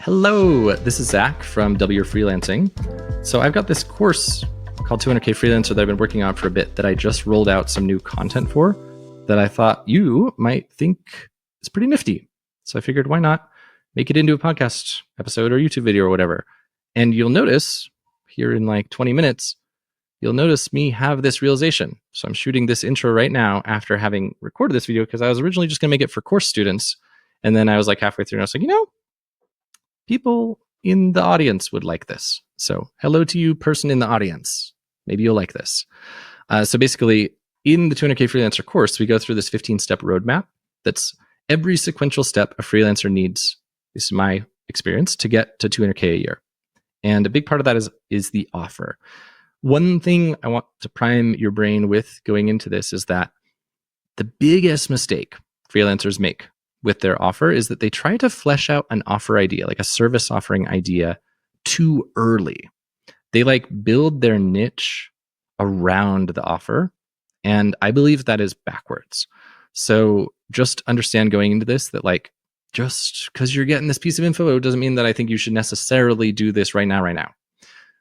Hello, this is Zach from W Freelancing. So I've got this course called 200K Freelancer that I've been working on for a bit that I just rolled out some new content for that I thought you might think is pretty nifty. So I figured why not make it into a podcast episode or YouTube video or whatever. And you'll notice here in like 20 minutes, you'll notice me have this realization. So I'm shooting this intro right now after having recorded this video because I was originally just going to make it for course students. And then I was like halfway through and I was like, people in the audience would like this. So hello to you, person in the audience. Maybe you'll like this. So basically, in the 200K Freelancer course, we go through this 15-step roadmap. That's every sequential step a freelancer needs, this is my experience, to get to 200K a year. And a big part of that is the offer. One thing I want to prime your brain with going into this is that the biggest mistake freelancers make with their offer is that they try to flesh out an offer idea, like a service offering idea, too early. They build their niche around the offer. And I believe that is backwards. So just understand going into this that just because you're getting this piece of info, it doesn't mean that I think you should necessarily do this right now.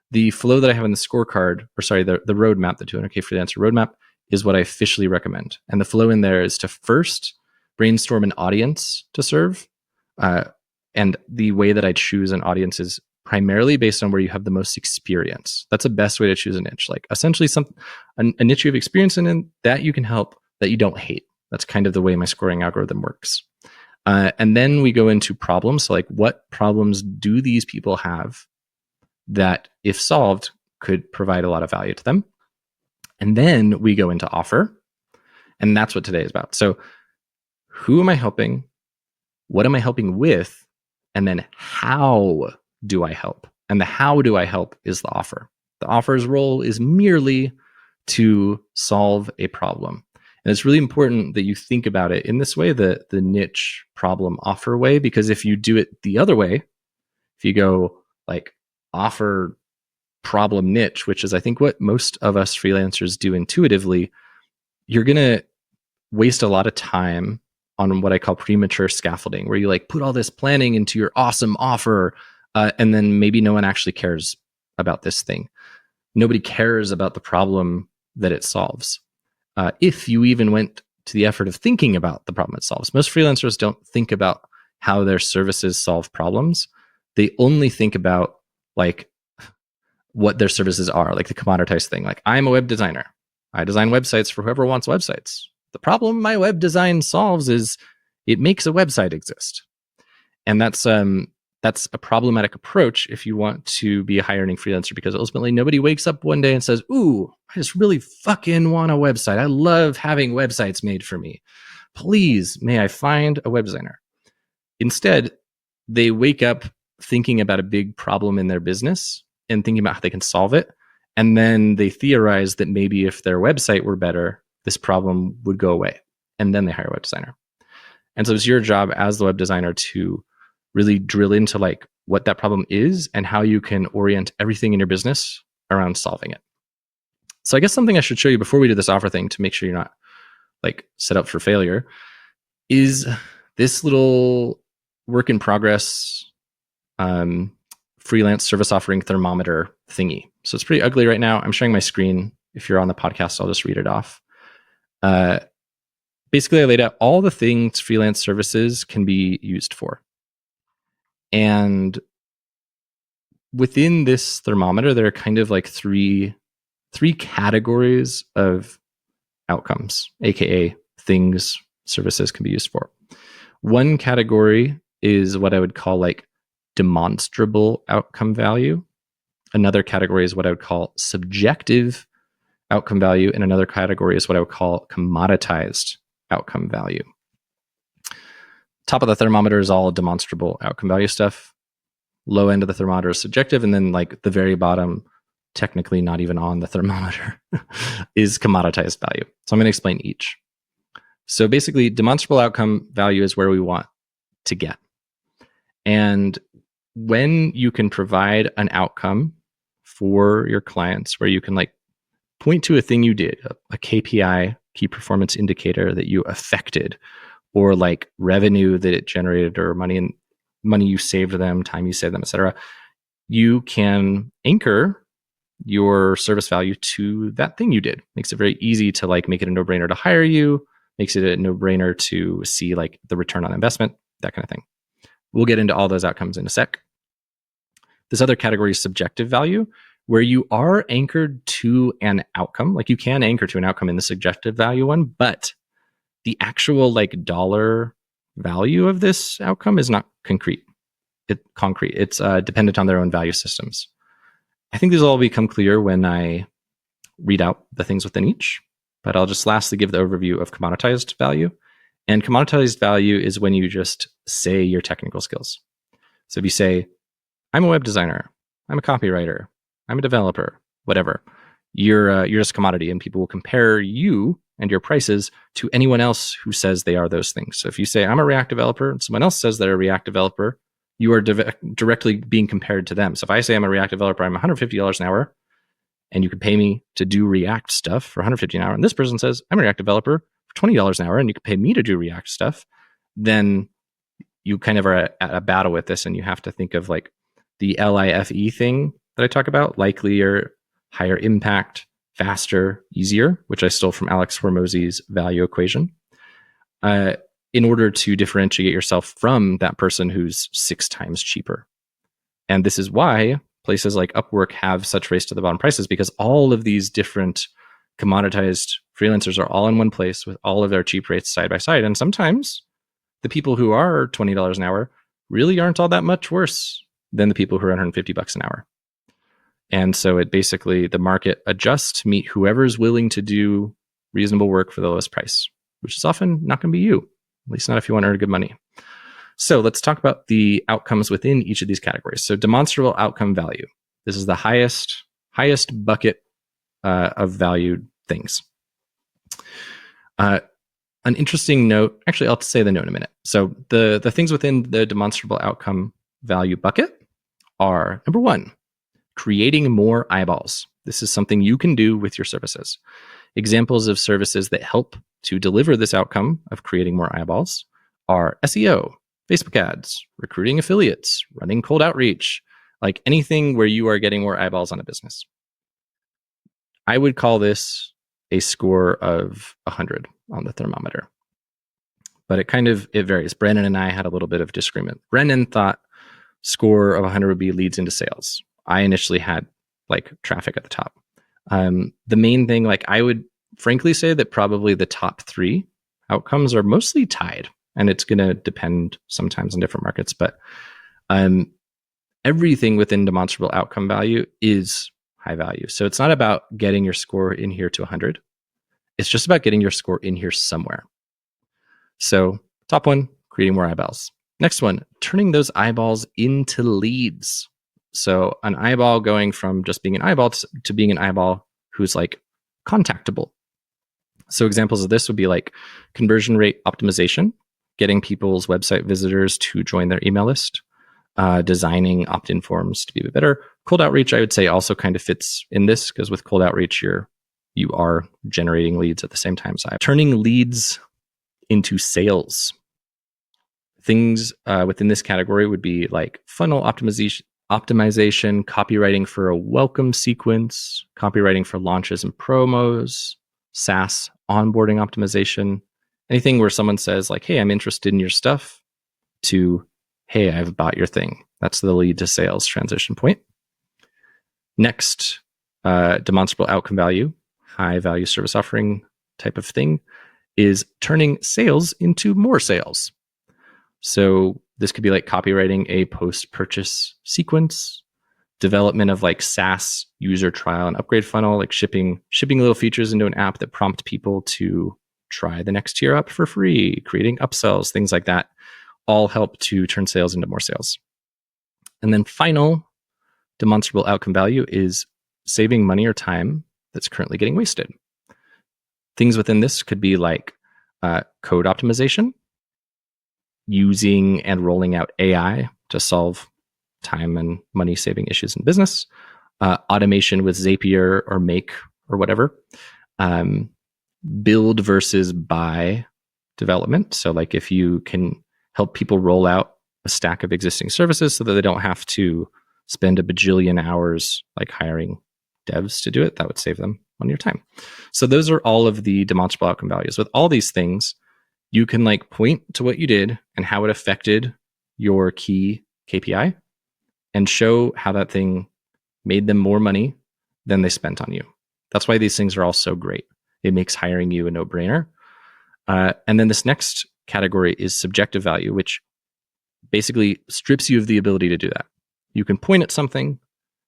The flow that I have in the scorecard, the roadmap, the 200K Freelancer roadmap, is what I officially recommend. And the flow in there is to first brainstorm an audience to serve. And the way that I choose an audience is primarily based on where you have the most experience. That's the best way to choose a niche. Essentially a niche you have experience in that you can help, that you don't hate. That's kind of the way my scoring algorithm works. And then we go into problems. So what problems do these people have that, if solved, could provide a lot of value to them? And then we go into offer. And that's what today is about. So who am I helping? What am I helping with? And then how do I help? And the how do I help is the offer. The offer's role is merely to solve a problem. And it's really important that you think about it in this way, the niche problem offer way, because if you do it the other way, if you go offer problem niche, which is I think what most of us freelancers do intuitively, you're going to waste a lot of time on what I call premature scaffolding, where you put all this planning into your awesome offer, and then maybe no one actually cares about this thing. Nobody cares about the problem that it solves. If you even went to the effort of thinking about the problem it solves. Most freelancers don't think about how their services solve problems. They only think about what their services are, the commoditized thing. I'm a web designer. I design websites for whoever wants websites. The problem my web design solves is it makes a website exist. And that's a problematic approach if you want to be a high earning freelancer, because ultimately nobody wakes up one day and says, ooh, I just really fucking want a website. I love having websites made for me. Please, may I find a web designer? Instead, they wake up thinking about a big problem in their business and thinking about how they can solve it. And then they theorize that maybe if their website were better, this problem would go away. And then they hire a web designer. And so it's your job as the web designer to really drill into what that problem is and how you can orient everything in your business around solving it. So I guess something I should show you before we do this offer thing to make sure you're not set up for failure is this little work in progress freelance service offering thermometer thingy. So it's pretty ugly right now. I'm sharing my screen. If you're on the podcast, I'll just read it off. Basically, I laid out all the things freelance services can be used for. And within this thermometer, there are kind of three categories of outcomes, aka things services can be used for. One category is what I would call demonstrable outcome value. Another category is what I would call subjective outcome value. And another category is what I would call commoditized outcome value. Top of the thermometer is all demonstrable outcome value stuff. Low end of the thermometer is subjective. And then the very bottom, technically not even on the thermometer, is commoditized value. So I'm going to explain each. So basically, demonstrable outcome value is where we want to get. And when you can provide an outcome for your clients where you can point to a thing you did, a KPI, key performance indicator that you affected, or revenue that it generated, or money money you saved them, time you saved them, etc., you can anchor your service value to that thing you did. Makes it very easy to like make it a no-brainer to hire you, makes it a no-brainer to see like the return on investment, that kind of thing. We'll get into all those outcomes in a sec. This other category is subjective value, where you are anchored to an outcome. Like you can anchor to an outcome in the subjective value one, but the actual like dollar value of this outcome is not concrete. It's dependent on their own value systems. I think these will all become clear when I read out the things within each, but I'll just lastly give the overview of commoditized value. And commoditized value is when you just say your technical skills. So if you say, I'm a web designer, I'm a copywriter, I'm a developer, whatever, you're just a commodity, and people will compare you and your prices to anyone else who says they are those things. So if you say, I'm a React developer, and someone else says they're a React developer, you are directly being compared to them. So if I say I'm a React developer, I'm $150 an hour, and you can pay me to do React stuff for $150 an hour, and this person says, I'm a React developer for $20 an hour, and you can pay me to do React stuff, then you kind of are at a battle with this, and you have to think of like the LIFE thing that I talk about, likelier, higher impact, faster, easier, which I stole from Alex Hormozy's value equation, in order to differentiate yourself from that person who's 6 times cheaper. And this is why places like Upwork have such race to the bottom prices, because all of these different commoditized freelancers are all in one place with all of their cheap rates side by side. And sometimes the people who are $20 an hour really aren't all that much worse than the people who are $150 an hour. And so it basically, the market adjusts to meet whoever's willing to do reasonable work for the lowest price, which is often not going to be you, at least not if you want to earn good money. So let's talk about the outcomes within each of these categories. So demonstrable outcome value. This is the highest bucket of valued things. An interesting note, actually, I'll say the note in a minute. So the things within the demonstrable outcome value bucket are, number 1, creating more eyeballs. This is something you can do with your services. Examples of services that help to deliver this outcome of creating more eyeballs are SEO, Facebook ads, recruiting affiliates, running cold outreach, like anything where you are getting more eyeballs on a business. I would call this a score of 100 on the thermometer, but it varies. Brennan and I had a little bit of disagreement. Brennan thought score of 100 would be leads into sales. I initially had like traffic at the top. The main thing, like I would frankly say that probably the top 3 outcomes are mostly tied, and it's going to depend sometimes on different markets, but everything within demonstrable outcome value is high value. So it's not about getting your score in here to 100. It's just about getting your score in here somewhere. So top 1, creating more eyeballs. Next one, turning those eyeballs into leads. So an eyeball going from just being an eyeball to being an eyeball who's like contactable. So examples of this would be like conversion rate optimization, getting people's website visitors to join their email list, designing opt-in forms to be a bit better. Cold outreach, I would say, also kind of fits in this, because with cold outreach, you are generating leads at the same time. So turning leads into sales. Things within this category would be like funnel optimization, copywriting for a welcome sequence, copywriting for launches and promos, SaaS onboarding optimization, anything where someone says like, hey, I'm interested in your stuff, to, hey, I've bought your thing. That's the lead to sales transition point. Next, demonstrable outcome value, high value service offering type of thing, is turning sales into more sales. So this could be like copywriting a post-purchase sequence, development of like SaaS user trial and upgrade funnel, like shipping little features into an app that prompt people to try the next tier up for free, creating upsells, things like that, all help to turn sales into more sales. And then final demonstrable outcome value is saving money or time that's currently getting wasted. Things within this could be like code optimization, using and rolling out AI to solve time and money saving issues in business, automation with Zapier or Make or whatever, build versus buy development. So like if you can help people roll out a stack of existing services so that they don't have to spend a bajillion hours like hiring devs to do it. That would save them on your time. So those are all of the demonstrable outcome values. With all these things, you can like point to what you did and how it affected your key KPI and show how that thing made them more money than they spent on you. That's why these things are all so great. It makes hiring you a no-brainer. And then this next category is subjective value, which basically strips you of the ability to do that. You can point at something,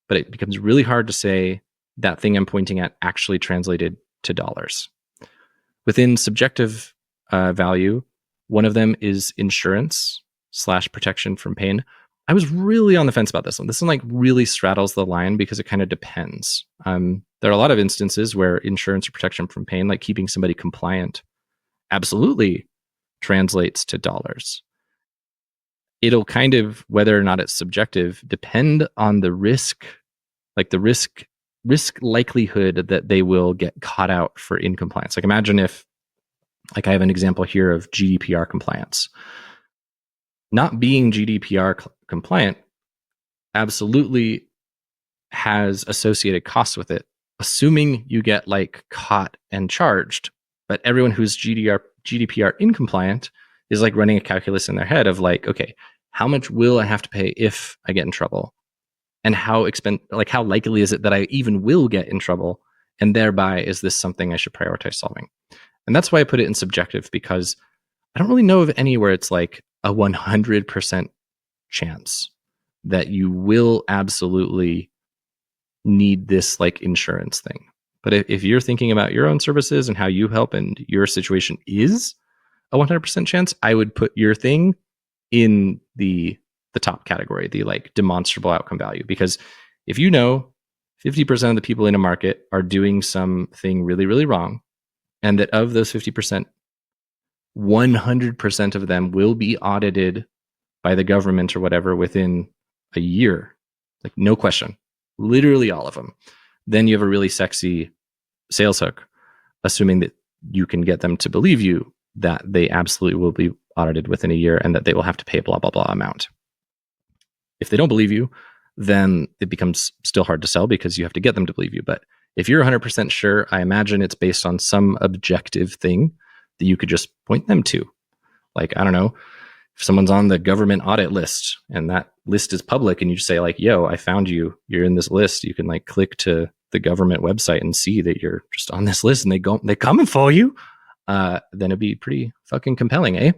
but it becomes really hard to say that thing I'm pointing at actually translated to dollars. Within subjective value, one of them is insurance/protection from pain. I was really on the fence about this one. This one like really straddles the line because it kind of depends. There are a lot of instances where insurance or protection from pain, like keeping somebody compliant, absolutely translates to dollars. It'll kind of, whether or not it's subjective, depend on the risk, like the risk likelihood that they will get caught out for incompliance. Like imagine if, like I have an example here of GDPR compliance. Not being GDPR compliant absolutely has associated costs with it, assuming you get like caught and charged. But everyone who's GDPR incompliant is like running a calculus in their head of like, okay, how much will I have to pay if I get in trouble? And how likely is it that I even will get in trouble? And thereby, is this something I should prioritize solving? And that's why I put it in subjective, because I don't really know of any where it's like a 100% chance that you will absolutely need this like insurance thing. But if you're thinking about your own services and how you help and your situation is a 100% chance, I would put your thing in the top category, the like demonstrable outcome value. Because if you know 50% of the people in a market are doing something really, really wrong, and that of those 50%, 100% of them will be audited by the government or whatever within a year, like no question, literally all of them, then you have a really sexy sales hook, assuming that you can get them to believe you that they absolutely will be audited within a year and that they will have to pay blah, blah, blah amount. If they don't believe you, then it becomes still hard to sell because you have to get them to believe you. But if you're 100% sure, I imagine it's based on some objective thing that you could just point them to. Like, I don't know, if someone's on the government audit list and that list is public and you say like, yo, I found you, you're in this list. You can like click to the government website and see that you're just on this list and they coming for you. Then it'd be pretty fucking compelling, eh?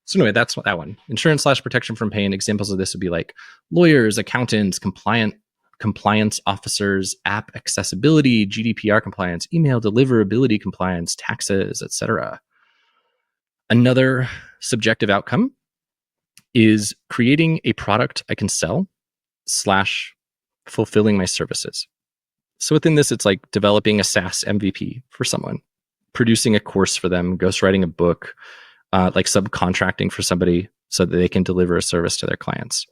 So anyway, that's that one. Insurance/protection from pain. Examples of this would be like lawyers, accountants, compliance officers, app accessibility, GDPR compliance, email deliverability compliance, taxes, etc. Another subjective outcome is creating a product I can sell / fulfilling my services. So within this, it's like developing a SaaS MVP for someone, producing a course for them, ghostwriting a book, like subcontracting for somebody so that they can deliver a service to their clients.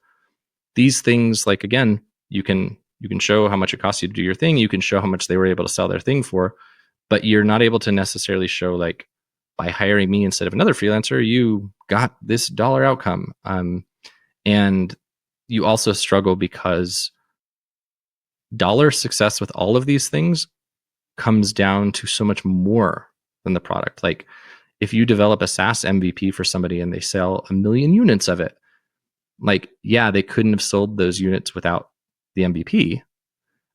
These things, like, again, you can show how much it costs you to do your thing. You can show how much they were able to sell their thing for, but you're not able to necessarily show like, by hiring me instead of another freelancer, you got this dollar outcome. And you also struggle because dollar success with all of these things comes down to so much more than the product. Like if you develop a SaaS MVP for somebody and they sell 1 million units of it, like, yeah, they couldn't have sold those units without the MVP,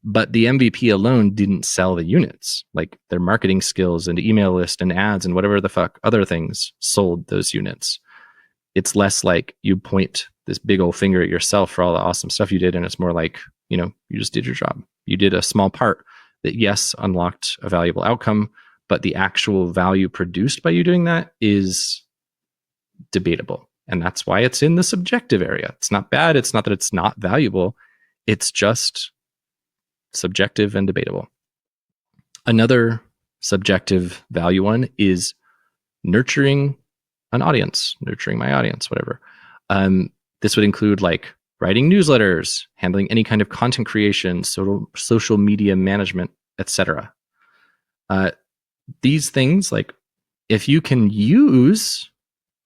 but the MVP alone didn't sell the units. Like their marketing skills and email list and ads and whatever the fuck other things sold those units. It's less like you point this big old finger at yourself for all the awesome stuff you did. And it's more like, you know, you just did your job. You did a small part that, yes, unlocked a valuable outcome, but the actual value produced by you doing that is debatable. And that's why it's in the subjective area. It's not bad. It's not that it's not valuable. It's just subjective and debatable. Another subjective value one is nurturing an audience, nurturing my audience, whatever. This would include like writing newsletters, handling any kind of content creation, social media management, etc. These things, like if you can use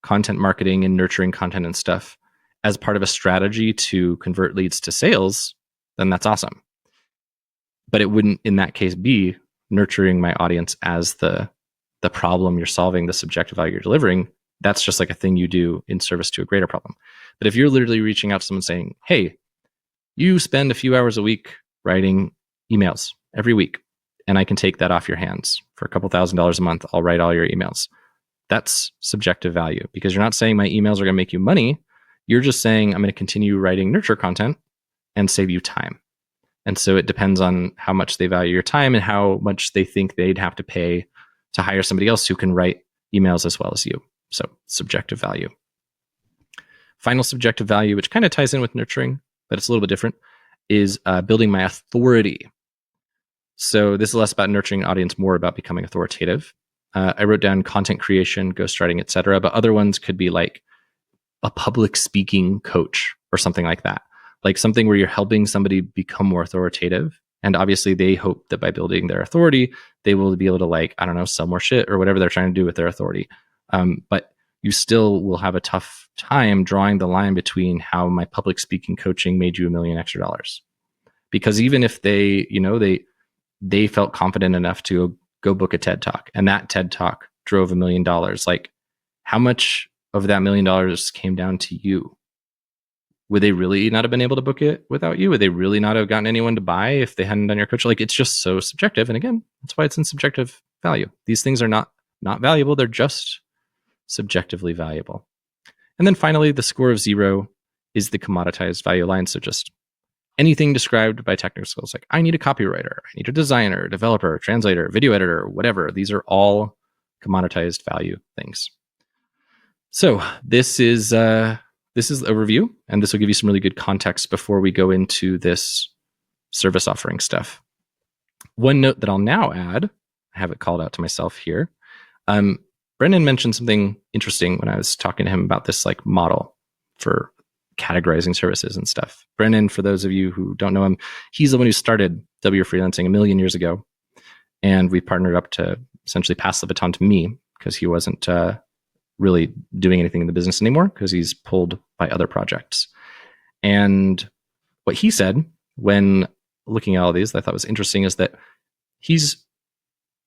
content marketing and nurturing content and stuff as part of a strategy to convert leads to sales, then that's awesome. But it wouldn't, in that case, be nurturing my audience as the problem you're solving, the subjective value you're delivering. That's just like a thing you do in service to a greater problem. But if you're literally reaching out to someone saying, hey, you spend a few hours a week writing emails every week, and I can take that off your hands for a couple $1,000s a month. I'll write all your emails. That's subjective value, because you're not saying my emails are going to make you money. You're just saying I'm going to continue writing nurture content and save you time. And so it depends on how much they value your time and how much they think they'd have to pay to hire somebody else who can write emails as well as you. So subjective value. Final subjective value, which kind of ties in with nurturing, but it's a little bit different, is building my authority. So this is less about nurturing an audience, more about becoming authoritative. I wrote down content creation, ghostwriting, etc. But other ones could be like a public speaking coach or something like that. Like something where you're helping somebody become more authoritative. And obviously they hope that by building their authority, they will be able to, like, I don't know, sell more shit or whatever they're trying to do with their authority. But you still will have a tough time drawing the line between how my public speaking coaching made you $1 million extra. Because even if they, they felt confident enough to go book a TED Talk, and that TED Talk drove $1 million, like, how much of that $1 million came down to you? Would they really not have been able to book it without you? Would they really not have gotten anyone to buy if they hadn't done your coach? Like, it's just so subjective. And again, that's why it's in subjective value. These things are not valuable. They're just subjectively valuable. And then finally, the score of 0 is the commoditized value line. So just anything described by technical skills, like I need a copywriter, I need a designer, developer, translator, video editor, whatever. These are all commoditized value things. So this is the overview, and this will give you some really good context before we go into this service offering stuff. One note that I'll now add, I have it called out to myself here. Brendan mentioned something interesting when I was talking to him about this like model for categorizing services and stuff. Brendan, for those of you who don't know him, he's the one who started W Freelancing 1 million years ago. And we partnered up to essentially pass the baton to me because he wasn't really doing anything in the business anymore because he's pulled by other projects. And what he said when looking at all these that I thought was interesting is that he's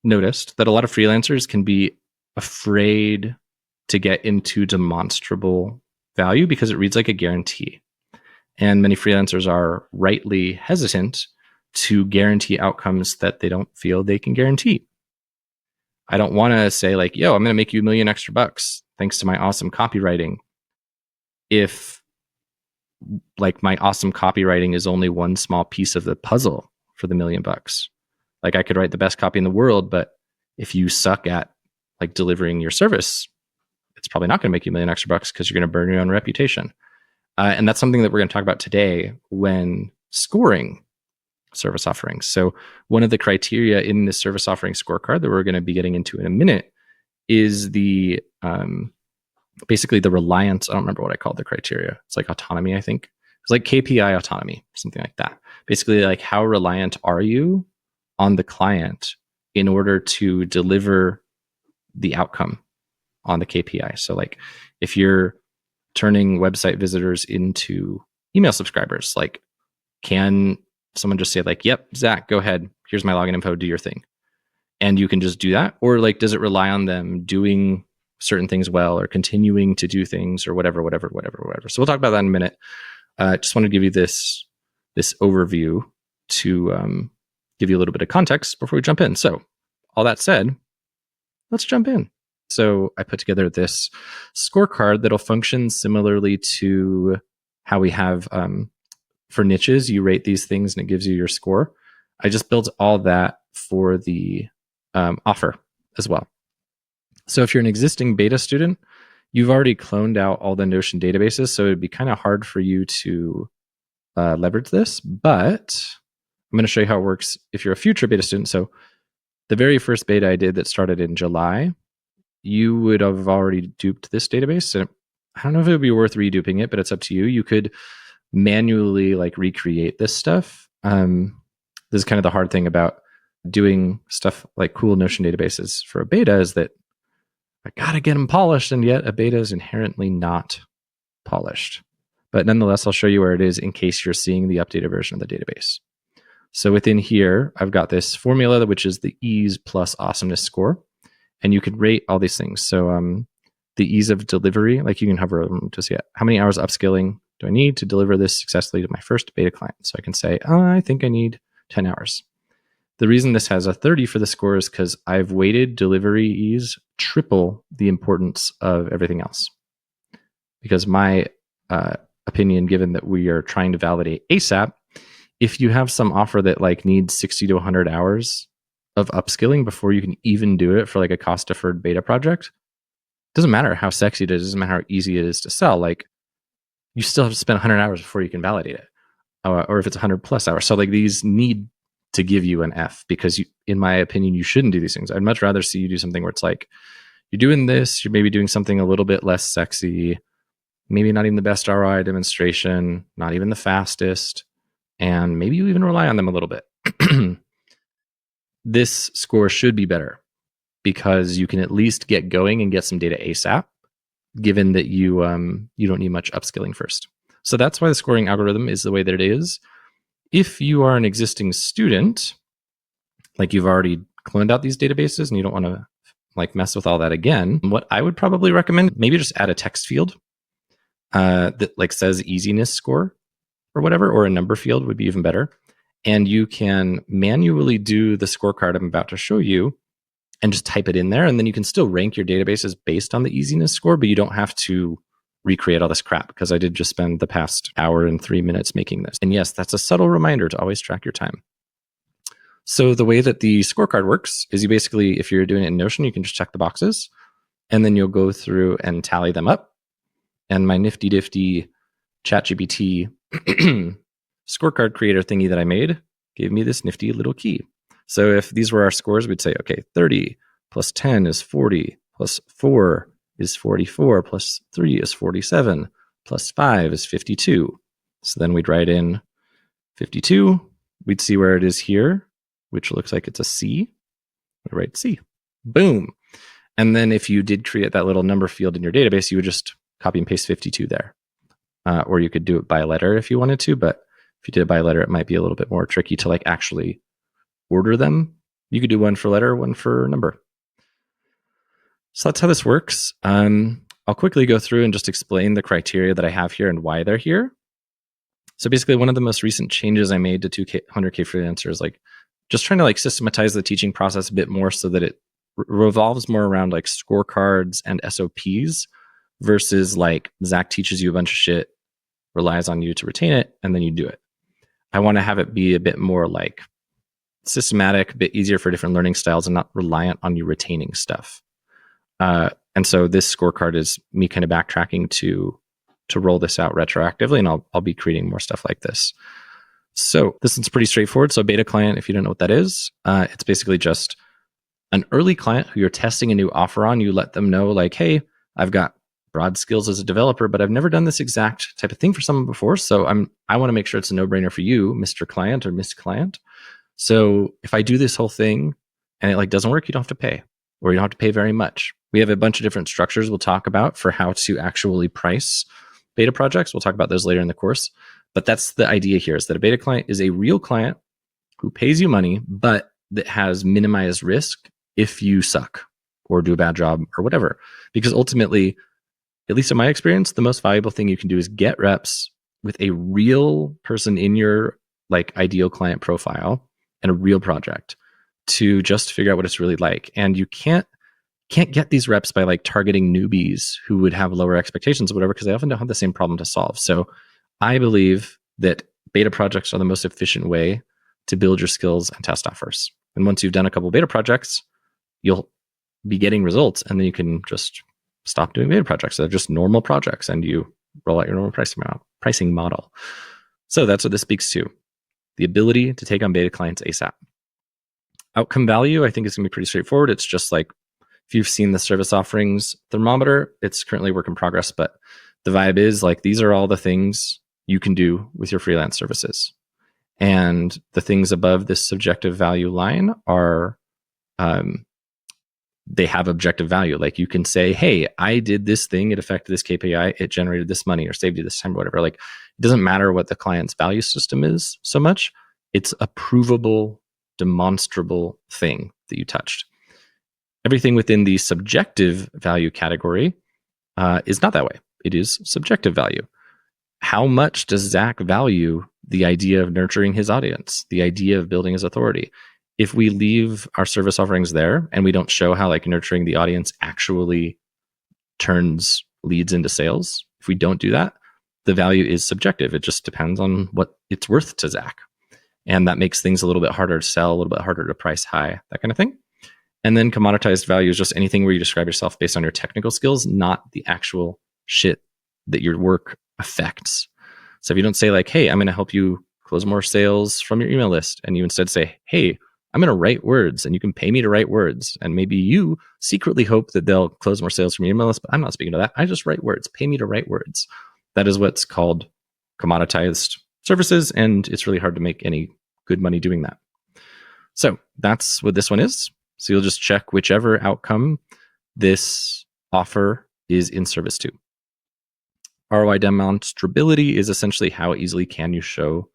noticed that a lot of freelancers can be afraid to get into demonstrable value because it reads like a guarantee. And many freelancers are rightly hesitant to guarantee outcomes that they don't feel they can guarantee. I don't want to say like, yo, I'm going to make you $1 million extra bucks thanks to my awesome copywriting, if like my awesome copywriting is only one small piece of the puzzle for the $1 million bucks. Like I could write the best copy in the world, but if you suck at like delivering your service, it's probably not going to make you $1 million extra bucks because you're going to burn your own reputation. And that's something that we're going to talk about today when scoring service offerings. So one of the criteria in this service offering scorecard that we're going to be getting into in a minute is the basically the reliance. I don't remember what I called the criteria. It's like autonomy, I think. It's like KPI autonomy, something like that. Basically, like how reliant are you on the client in order to deliver the outcome on the KPI. So like if you're turning website visitors into email subscribers, like can someone just say like, yep, Zach, go ahead. Here's my login info, do your thing. And you can just do that? Or like, does it rely on them doing certain things well or continuing to do things or whatever. So we'll talk about that in a minute. Just want to give you this overview to give you a little bit of context before we jump in. So all that said, let's jump in. So I put together this scorecard that'll function similarly to how we have for niches. You rate these things and it gives you your score. I just built all that for the offer as well. So if you're an existing beta student, you've already cloned out all the Notion databases, so it'd be kind of hard for you to leverage this, but I'm going to show you how it works if you're a future beta student. So the very first beta I did that started in July, you would have already duped this database. So I don't know if it would be worth reduping it, but it's up to you. You could manually like recreate this stuff. This is kind of the hard thing about doing stuff like cool Notion databases for a beta is that I got to get them polished, and yet a beta is inherently not polished. but nonetheless, I'll show you where it is in case you're seeing the updated version of the database. So within here, I've got this formula, which is the ease plus awesomeness score. And you could rate all these things. So the ease of delivery, like you can hover to see how many hours upskilling do I need to deliver this successfully to my first beta client. So I can say, I think I need 10 hours. The reason this has a 30 for the score is because I've weighted delivery ease triple the importance of everything else. Because my opinion, given that we are trying to validate ASAP, if you have some offer that like needs 60 to 100 hours of upskilling before you can even do it for like a cost deferred beta project, doesn't matter how sexy it is, doesn't matter how easy it is to sell. Like you still have to spend 100 hours before you can validate it, or if it's 100 plus hours. So like these need to give you an F because, in my opinion, you shouldn't do these things. I'd much rather see you do something where it's like you're doing this, you're maybe doing something a little bit less sexy, maybe not even the best ROI demonstration, not even the fastest, and maybe you even rely on them a little bit. This score should be better because you can at least get going and get some data ASAP, given that you don't need much upskilling first. So that's why the scoring algorithm is the way that it is. If you are an existing student, like you've already cloned out these databases and you don't want to like mess with all that again, what I would probably recommend, maybe just add a text field that like says easiness score or whatever, or a number field would be even better. And you can manually do the scorecard I'm about to show you and just type it in there. And then you can still rank your databases based on the easiness score, but you don't have to recreate all this crap because I did just spend the past hour and 3 minutes making this. And yes, that's a subtle reminder to always track your time. So the way that the scorecard works is you basically, if you're doing it in Notion, you can just check the boxes and then you'll go through and tally them up. And my nifty diffy ChatGPT scorecard creator thingy that I made gave me this nifty little key. So if these were our scores, we'd say, okay, 30 plus 10 is 40, plus 4 is 44, plus 3 is 47, plus 5 is 52. So then we'd write in 52. We'd see where it is here, which looks like it's a C. We'd write C. Boom. And then if you did create that little number field in your database, you would just copy and paste 52 there. Or you could do it by letter if you wanted to, but if you did it by letter, it might be a little bit more tricky to like actually order them. You could do one for letter, one for number. So that's how this works. I'll quickly go through and just explain the criteria that I have here and why they're here. So basically, one of the most recent changes I made to 200K Freelancer is like just trying to like systematize the teaching process a bit more so that it revolves more around like scorecards and SOPs versus like Zach teaches you a bunch of shit, relies on you to retain it, and then you do it. I want to have it be a bit more like systematic, a bit easier for different learning styles and not reliant on you retaining stuff. And so this scorecard is me kind of backtracking to roll this out retroactively, and I'll be creating more stuff like this. So this is pretty straightforward. So beta client, if you don't know what that is, it's basically just an early client who you're testing a new offer on. You let them know like, hey, I've got broad skills as a developer, but I've never done this exact type of thing for someone before. So I want to make sure it's a no-brainer for you, Mr. Client or Miss Client. So if I do this whole thing and it like doesn't work, you don't have to pay, or you don't have to pay very much. We have a bunch of different structures we'll talk about for how to actually price beta projects. We'll talk about those later in the course. But that's the idea here, is that a beta client is a real client who pays you money, but that has minimized risk if you suck or do a bad job or whatever. Because ultimately, at least in my experience, the most valuable thing you can do is get reps with a real person in your like ideal client profile and a real project to just figure out what it's really like. And you can't get these reps by like targeting newbies who would have lower expectations or whatever, because they often don't have the same problem to solve. So I believe that beta projects are the most efficient way to build your skills and test offers. And once you've done a couple beta projects, you'll be getting results, and then you can just stop doing beta projects. They're just normal projects, and you roll out your normal pricing model. So that's what this speaks to. The ability to take on beta clients ASAP. Outcome value, I think, is going to be pretty straightforward. It's just like, if you've seen the service offerings thermometer, it's currently a work in progress, but the vibe is like, these are all the things you can do with your freelance services. And the things above this subjective value line are they have objective value. Like you can say, hey, I did this thing, it affected this KPI, it generated this money or saved you this time or whatever. Like it doesn't matter what the client's value system is so much. It's a provable, demonstrable thing that you touched. Everything within the subjective value category is not that way. It is subjective value. How much does Zach value the idea of nurturing his audience, the idea of building his authority? If we leave our service offerings there and we don't show how like nurturing the audience actually turns leads into sales, if we don't do that, the value is subjective. It just depends on what it's worth to Zach. And that makes things a little bit harder to sell, a little bit harder to price high, that kind of thing. And then commoditized value is just anything where you describe yourself based on your technical skills, not the actual shit that your work affects. So if you don't say like, hey, I'm going to help you close more sales from your email list, and you instead say, hey, I'm going to write words and you can pay me to write words. And maybe you secretly hope that they'll close more sales from your email list, but I'm not speaking to that. I just write words. Pay me to write words. That is what's called commoditized services. And it's really hard to make any good money doing that. So that's what this one is. So you'll just check whichever outcome this offer is in service to. ROI demonstrability is essentially how easily can you show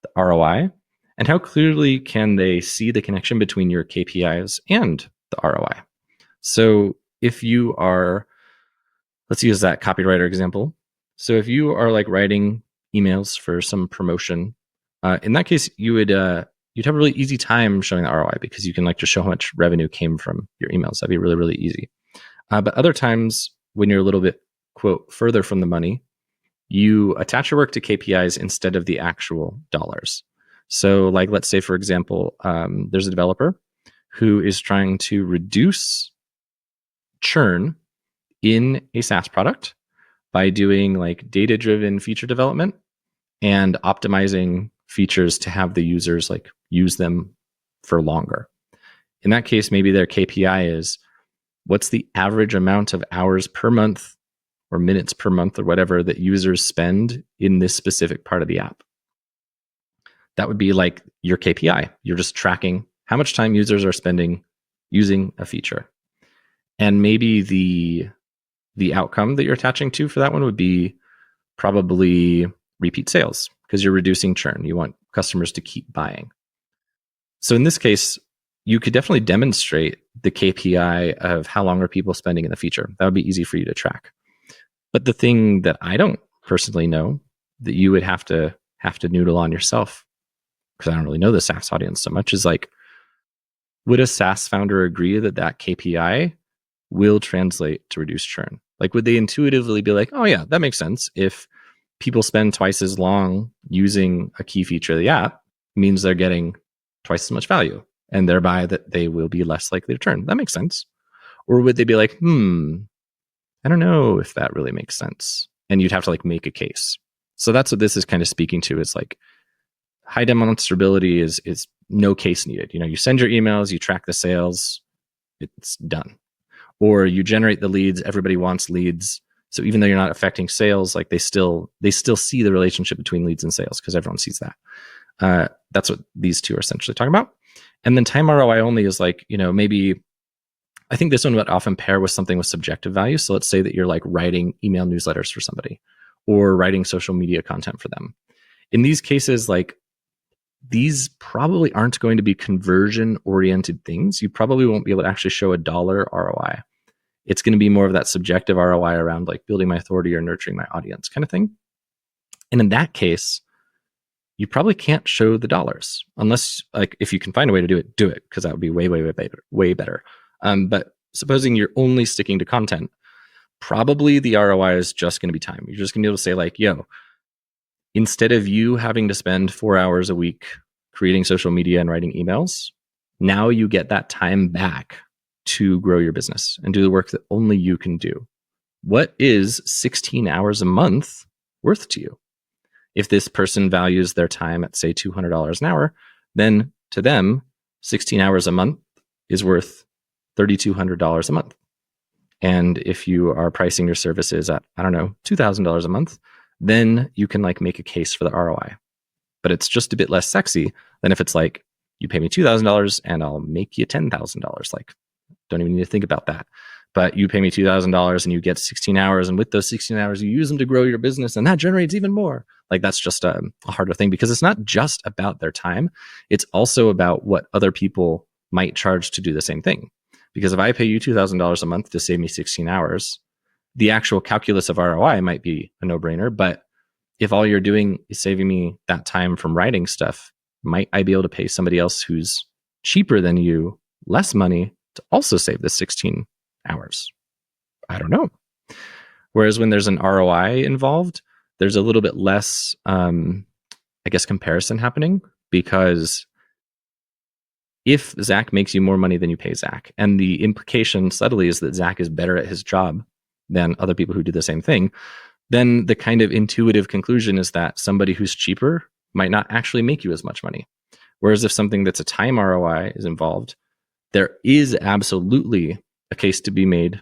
the ROI, and how clearly can they see the connection between your KPIs and the ROI. So if you are, let's use that copywriter example. So if you are like writing emails for some promotion, in that case, you'd have a really easy time showing the ROI because you can like just show how much revenue came from your emails. That'd be really, really easy. But other times when you're a little bit, quote, further from the money, you attach your work to KPIs instead of the actual dollars. So like, let's say, for example, there's a developer who is trying to reduce churn in a SaaS product by doing like data-driven feature development and optimizing features to have the users like use them for longer. In that case, maybe their KPI is what's the average amount of hours per month or minutes per month or whatever that users spend in this specific part of the app. That would be like your KPI. You're just tracking how much time users are spending using a feature. And maybe the outcome that you're attaching to for that one would be probably repeat sales because you're reducing churn. You want customers to keep buying. So in this case, you could definitely demonstrate the KPI of how long are people spending in the feature. That would be easy for you to track. But the thing that I don't personally know that you would have to noodle on yourself, because I don't really know the SaaS audience so much, is like, would a SaaS founder agree that that KPI will translate to reduce churn? Like, would they intuitively be like, oh yeah, that makes sense. If people spend twice as long using a key feature of the app, means they're getting twice as much value, and thereby that they will be less likely to churn. That makes sense. Or would they be like, I don't know if that really makes sense. And you'd have to like make a case. So that's what this is kind of speaking to, is like high demonstrability is no case needed. You know, you send your emails, you track the sales, it's done. Or you generate the leads, everybody wants leads. So even though you're not affecting sales, like they still see the relationship between leads and sales because everyone sees that. That's what these two are essentially talking about. And then time ROI only is like, you know, maybe I think this one would often pair with something with subjective value. So let's say that you're like writing email newsletters for somebody or writing social media content for them. In these cases, like these probably aren't going to be conversion oriented things. You probably won't be able to actually show a dollar ROI. It's going to be more of that subjective ROI around like building my authority or nurturing my audience kind of thing. And in that case, you probably can't show the dollars unless like if you can find a way to do it, because that would be way better. But supposing you're only sticking to content, probably the ROI is just going to be time. You're just going to be able to say like, yo, instead of you having to spend 4 hours a week creating social media and writing emails, now you get that time back to grow your business and do the work that only you can do. What is 16 hours a month worth to you? If this person values their time at, say, $200 an hour, then to them, 16 hours a month is worth $3,200 a month. And if you are pricing your services at, I don't know, $2,000 a month, then you can like make a case for the ROI. But it's just a bit less sexy than if it's like, you pay me $2,000 and I'll make you $10,000. Like, Don't even need to think about that. But you pay me $2,000 and you get 16 hours. And with those 16 hours, you use them to grow your business. And that generates even more. Like that's just a harder thing because it's not just about their time. It's also about what other people might charge to do the same thing. Because if I pay you $2,000 a month to save me 16 hours, the actual calculus of ROI might be a no-brainer. But if all you're doing is saving me that time from writing stuff, might I be able to pay somebody else who's cheaper than you less money to also save the 16 hours? I don't know. Whereas when there's an ROI involved, there's a little bit less, comparison happening, because if Zach makes you more money than you pay Zach, and the implication subtly is that Zach is better at his job than other people who do the same thing, then the kind of intuitive conclusion is that somebody who's cheaper might not actually make you as much money. Whereas if something that's a time ROI is involved, there is absolutely a case to be made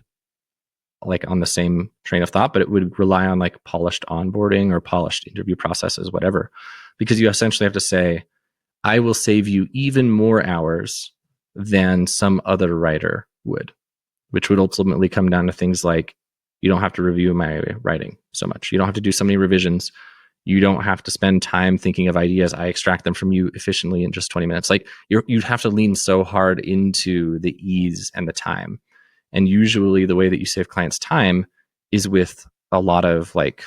like on the same train of thought, but it would rely on like polished onboarding or polished interview processes, whatever, because you essentially have to say, I will save you even more hours than some other writer would, which would ultimately come down to things like, you don't have to review my writing so much. You don't have to do so many revisions. You don't have to spend time thinking of ideas. I extract them from you efficiently in just 20 minutes. Like you'd have to lean so hard into the ease and the time. And usually the way that you save clients time is with a lot of like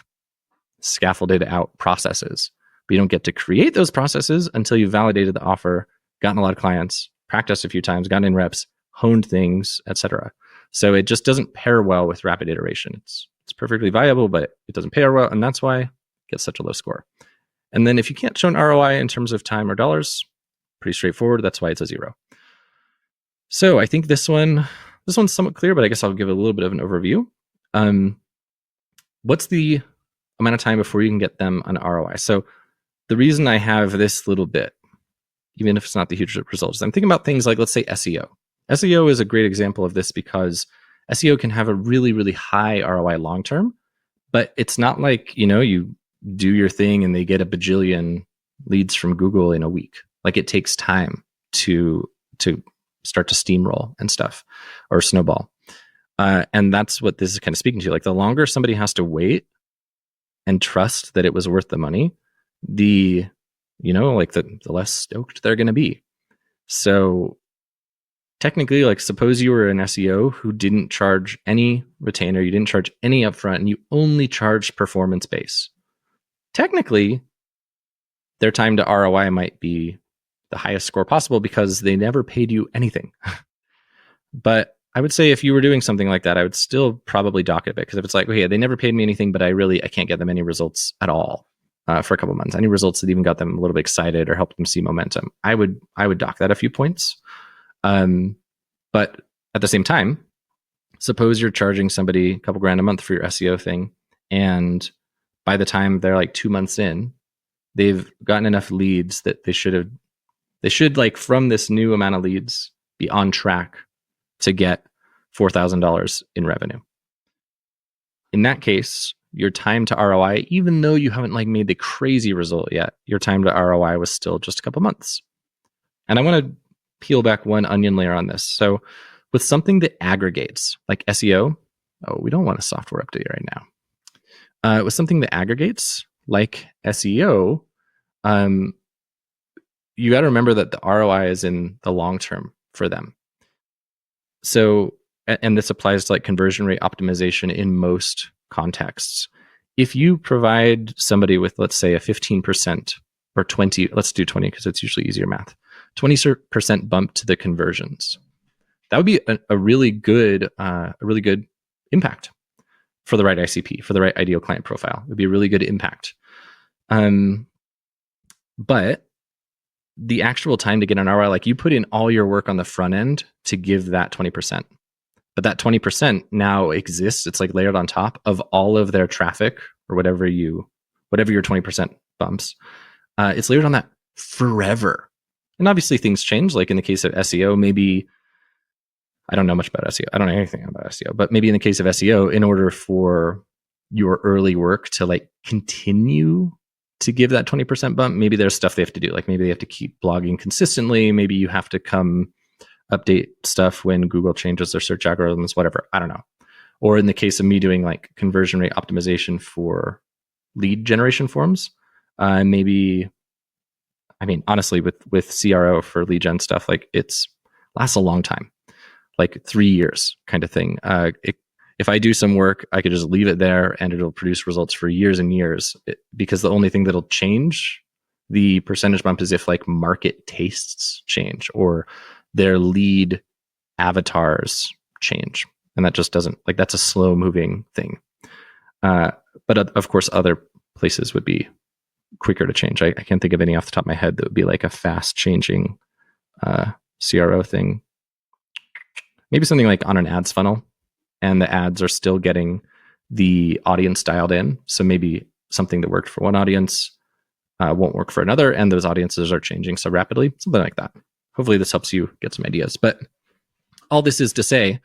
scaffolded out processes. But you don't get to create those processes until you've validated the offer, gotten a lot of clients, practiced a few times, gotten in reps, honed things, etc. So it just doesn't pair well with rapid iteration. It's perfectly viable, but it doesn't pair well. And that's why it gets such a low score. And then if you can't show an ROI in terms of time or dollars, pretty straightforward. That's why it's a 0. So I think this one's somewhat clear, but I guess I'll give a little bit of an overview. What's the amount of time before you can get them an ROI? So the reason I have this little bit, even if it's not the huge results, I'm thinking about things like, let's say SEO. SEO is a great example of this because SEO can have a really, really high ROI long-term, but it's not like, you do your thing and they get a bajillion leads from Google in a week. Like it takes time to start to steamroll and stuff, or snowball. And that's what this is kind of speaking to. Like the longer somebody has to wait and trust that it was worth the money, the less stoked they're going to be. So technically, like suppose you were an SEO who didn't charge any retainer, you didn't charge any upfront, and you only charged performance base. Technically, their time to ROI might be the highest score possible because they never paid you anything. But I would say if you were doing something like that, I would still probably dock it a bit, because if it's like, okay, they never paid me anything, but I can't get them any results at all for a couple of months, any results that even got them a little bit excited or helped them see momentum, I would dock that a few points. But at the same time, suppose you're charging somebody a couple grand a month for your SEO thing, and by the time they're like 2 months in, they've gotten enough leads that they should like from this new amount of leads be on track to get $4,000 in revenue. In that case, your time to ROI, even though you haven't like made the crazy result yet, your time to ROI was still just a couple months. And I want to peel back one onion layer on this. So with something that aggregates, like SEO, we don't want a software update right now. With something that aggregates, like SEO, you got to remember that the ROI is in the long term for them. So, and this applies to like conversion rate optimization in most contexts. If you provide somebody with, let's say, a 15% or 20, let's do 20 because it's usually easier math, 20% bump to the conversions, that would be a really good impact for the right ICP, for the right ideal client profile. It would be a really good impact. But the actual time to get an ROI, like you put in all your work on the front end to give that 20%. But that 20% now exists. It's like layered on top of all of their traffic or whatever your 20% bumps. It's layered on that forever. And obviously things change. Like in the case of SEO, maybe, I don't know much about SEO. I don't know anything about SEO, but maybe in the case of SEO, in order for your early work to like continue to give that 20% bump, maybe there's stuff they have to do. Like maybe they have to keep blogging consistently. Maybe you have to come update stuff when Google changes their search algorithms, whatever. I don't know. Or in the case of me doing like conversion rate optimization for lead generation forms, maybe, I mean, honestly, with CRO for lead gen stuff, like it's lasts a long time, like 3 years kind of thing. If I do some work, I could just leave it there and it'll produce results for years and years, because the only thing that'll change the percentage bump is if like market tastes change or their lead avatars change. And that just doesn't, like, that's a slow moving thing. But of course, other places would be quicker to change. I can't think of any off the top of my head that would be like a fast changing CRO thing. Maybe something like on an ads funnel, and the ads are still getting the audience dialed in. So maybe something that worked for one audience won't work for another, and those audiences are changing so rapidly, something like that. Hopefully this helps you get some ideas. But all this is to say,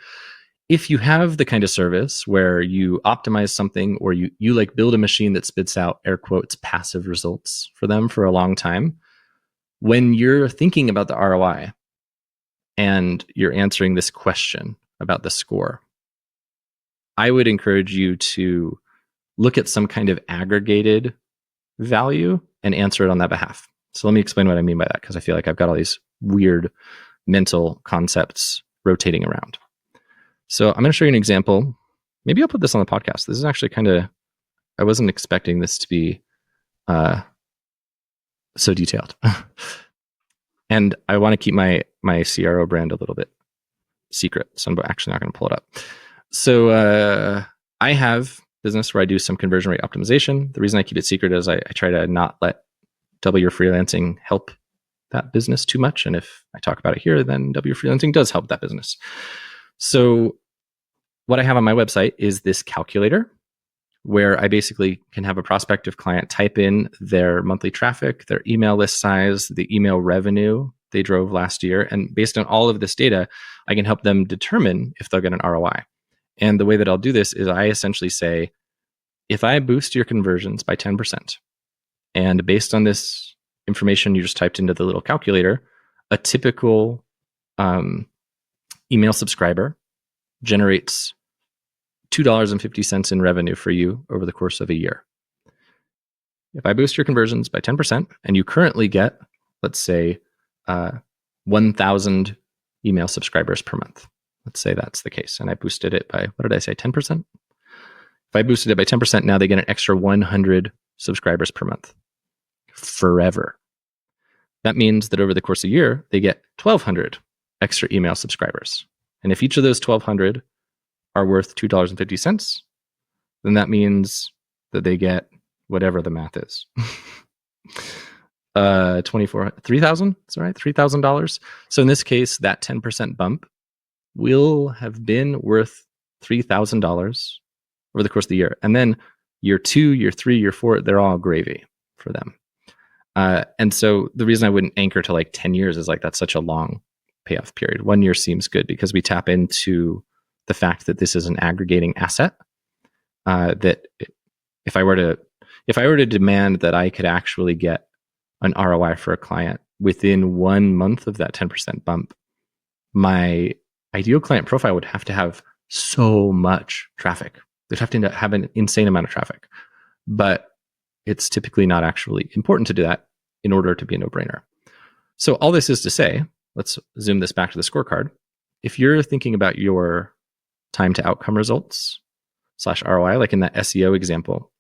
if you have the kind of service where you optimize something, or you like build a machine that spits out air quotes passive results for them for a long time, when you're thinking about the ROI and you're answering this question about the score, I would encourage you to look at some kind of aggregated value and answer it on that behalf. So let me explain what I mean by that, because I feel like I've got all these weird mental concepts rotating around. So I'm going to show you an example. Maybe I'll put this on the podcast. This is actually kind of, I wasn't expecting this to be so detailed. And I want to keep my CRO brand a little bit secret, so I'm actually not going to pull it up. So I have business where I do some conversion rate optimization. The reason I keep it secret is I try to not let W Freelancing help that business too much. And if I talk about it here, then W Freelancing does help that business. So what I have on my website is this calculator where I basically can have a prospective client type in their monthly traffic, their email list size, the email revenue they drove last year. And based on all of this data, I can help them determine if they'll get an ROI. And the way that I'll do this is I essentially say, if I boost your conversions by 10%, and based on this information you just typed into the little calculator, a typical email subscriber generates $2.50 in revenue for you over the course of a year. If I boost your conversions by 10% and you currently get, let's say, 1,000 email subscribers per month. Let's say that's the case. And I boosted it by, what did I say, 10%? If I boosted it by 10%, now they get an extra 100 subscribers per month forever. That means that over the course of a year, they get 1,200 extra email subscribers. And if each of those 1,200 are worth $2.50, then that means that they get whatever the math is. 3,000, is that right? $3,000. So in this case, that 10% bump will have been worth $3,000 over the course of the year. And then year 2, year 3, year 4, they're all gravy for them. And so the reason I wouldn't anchor to like 10 years is like that's such a long payoff period. 1 year seems good because we tap into the fact that this is an aggregating asset. That if I were to demand that I could actually get an ROI for a client within 1 month of that 10% bump, my ideal client profile would have to have so much traffic. They'd have to have an insane amount of traffic. But it's typically not actually important to do that in order to be a no-brainer. So all this is to say, let's zoom this back to the scorecard. If you're thinking about your time to outcome results / ROI, like in that SEO example,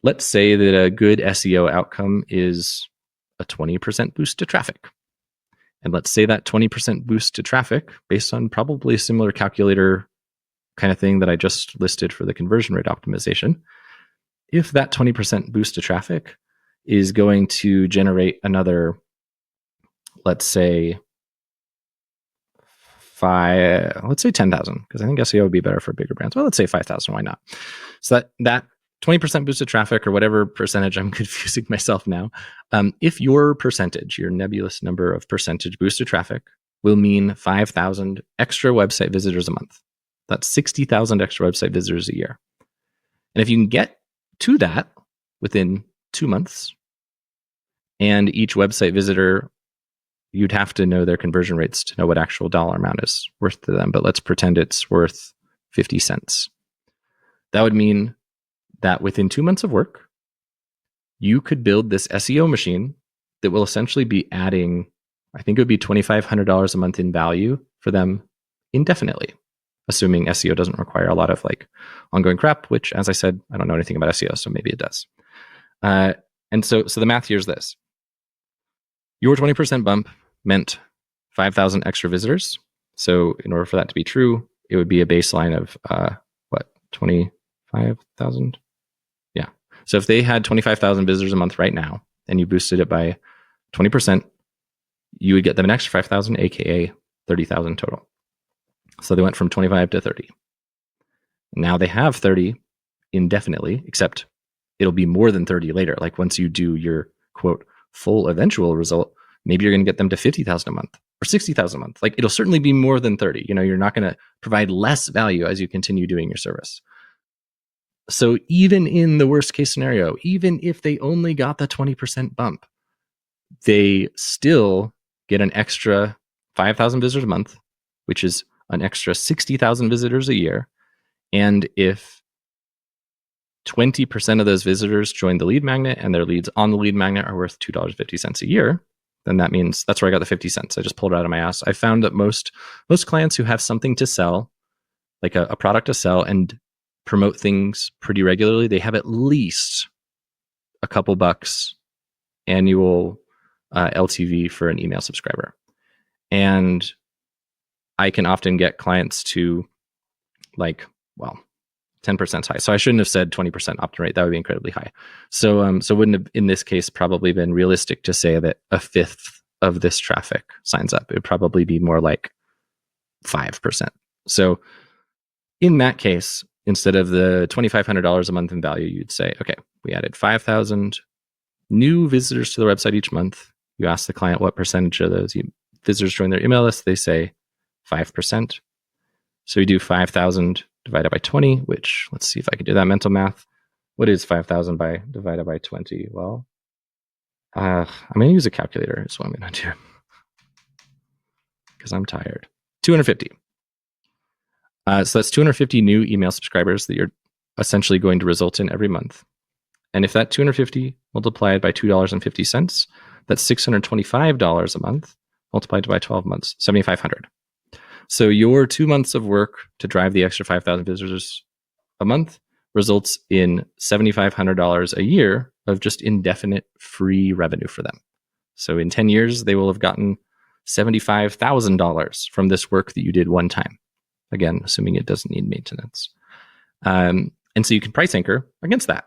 let's say that a good SEO outcome is a 20% boost to traffic. And let's say that 20% boost to traffic, based on probably a similar calculator kind of thing that I just listed for the conversion rate optimization, if that 20% boost to traffic is going to generate another, let's say 10,000, because I think SEO would be better for bigger brands. Well, let's say 5,000, why not? So that 20% boosted traffic, or whatever percentage, I'm confusing myself now. If your percentage, your nebulous number of percentage boosted traffic will mean 5,000 extra website visitors a month, that's 60,000 extra website visitors a year. And if you can get to that within 2 months, and each website visitor you'd have to know their conversion rates to know what actual dollar amount is worth to them. But let's pretend it's worth 50 cents. That would mean that within 2 months of work, you could build this SEO machine that will essentially be adding, I think it would be $2,500 a month in value for them indefinitely, assuming SEO doesn't require a lot of like ongoing crap, which, as I said, I don't know anything about SEO, so maybe it does. And so the math here is this. Your 20% bump meant 5,000 extra visitors. So in order for that to be true, it would be a baseline of 25,000? Yeah. So if they had 25,000 visitors a month right now, and you boosted it by 20%, you would get them an extra 5,000, aka 30,000 total. So they went from 25 to 30. Now they have 30 indefinitely, except it'll be more than 30 later. Like once you do your quote full eventual result, maybe you're going to get them to 50,000 a month or 60,000 a month. Like it'll certainly be more than 30. You're not going to provide less value as you continue doing your service. So even in the worst case scenario, even if they only got the 20% bump, they still get an extra 5,000 visitors a month, which is an extra 60,000 visitors a year. And if 20% of those visitors join the lead magnet and their leads on the lead magnet are worth $2.50 a year, then that means that's where I got the 50 cents. I just pulled it out of my ass. I found that most clients who have something to sell, like a product to sell and promote things pretty regularly, they have at least a couple bucks annual LTV for an email subscriber. And I can often get clients to 10% high. So I shouldn't have said 20% opt-in rate. That would be incredibly high. So wouldn't have, in this case, probably been realistic to say that a fifth of this traffic signs up. It would probably be more like 5%. So in that case, instead of the $2,500 a month in value, you'd say, okay, we added 5,000 new visitors to the website each month. You ask the client what percentage of those visitors join their email list. They say 5%. So we do 5,000 divided by 20, which, let's see if I can do that mental math. What is 5,000 divided by 20? Well, I'm going to use a calculator is what I'm going to do because I'm tired. 250. So that's 250 new email subscribers that you're essentially going to result in every month. And if that 250 multiplied by $2.50, that's $625 a month multiplied by 12 months, 7,500. So your 2 months of work to drive the extra 5,000 visitors a month results in $7,500 a year of just indefinite free revenue for them. So in 10 years, they will have gotten $75,000 from this work that you did one time. Again, assuming it doesn't need maintenance. And so you can price anchor against that.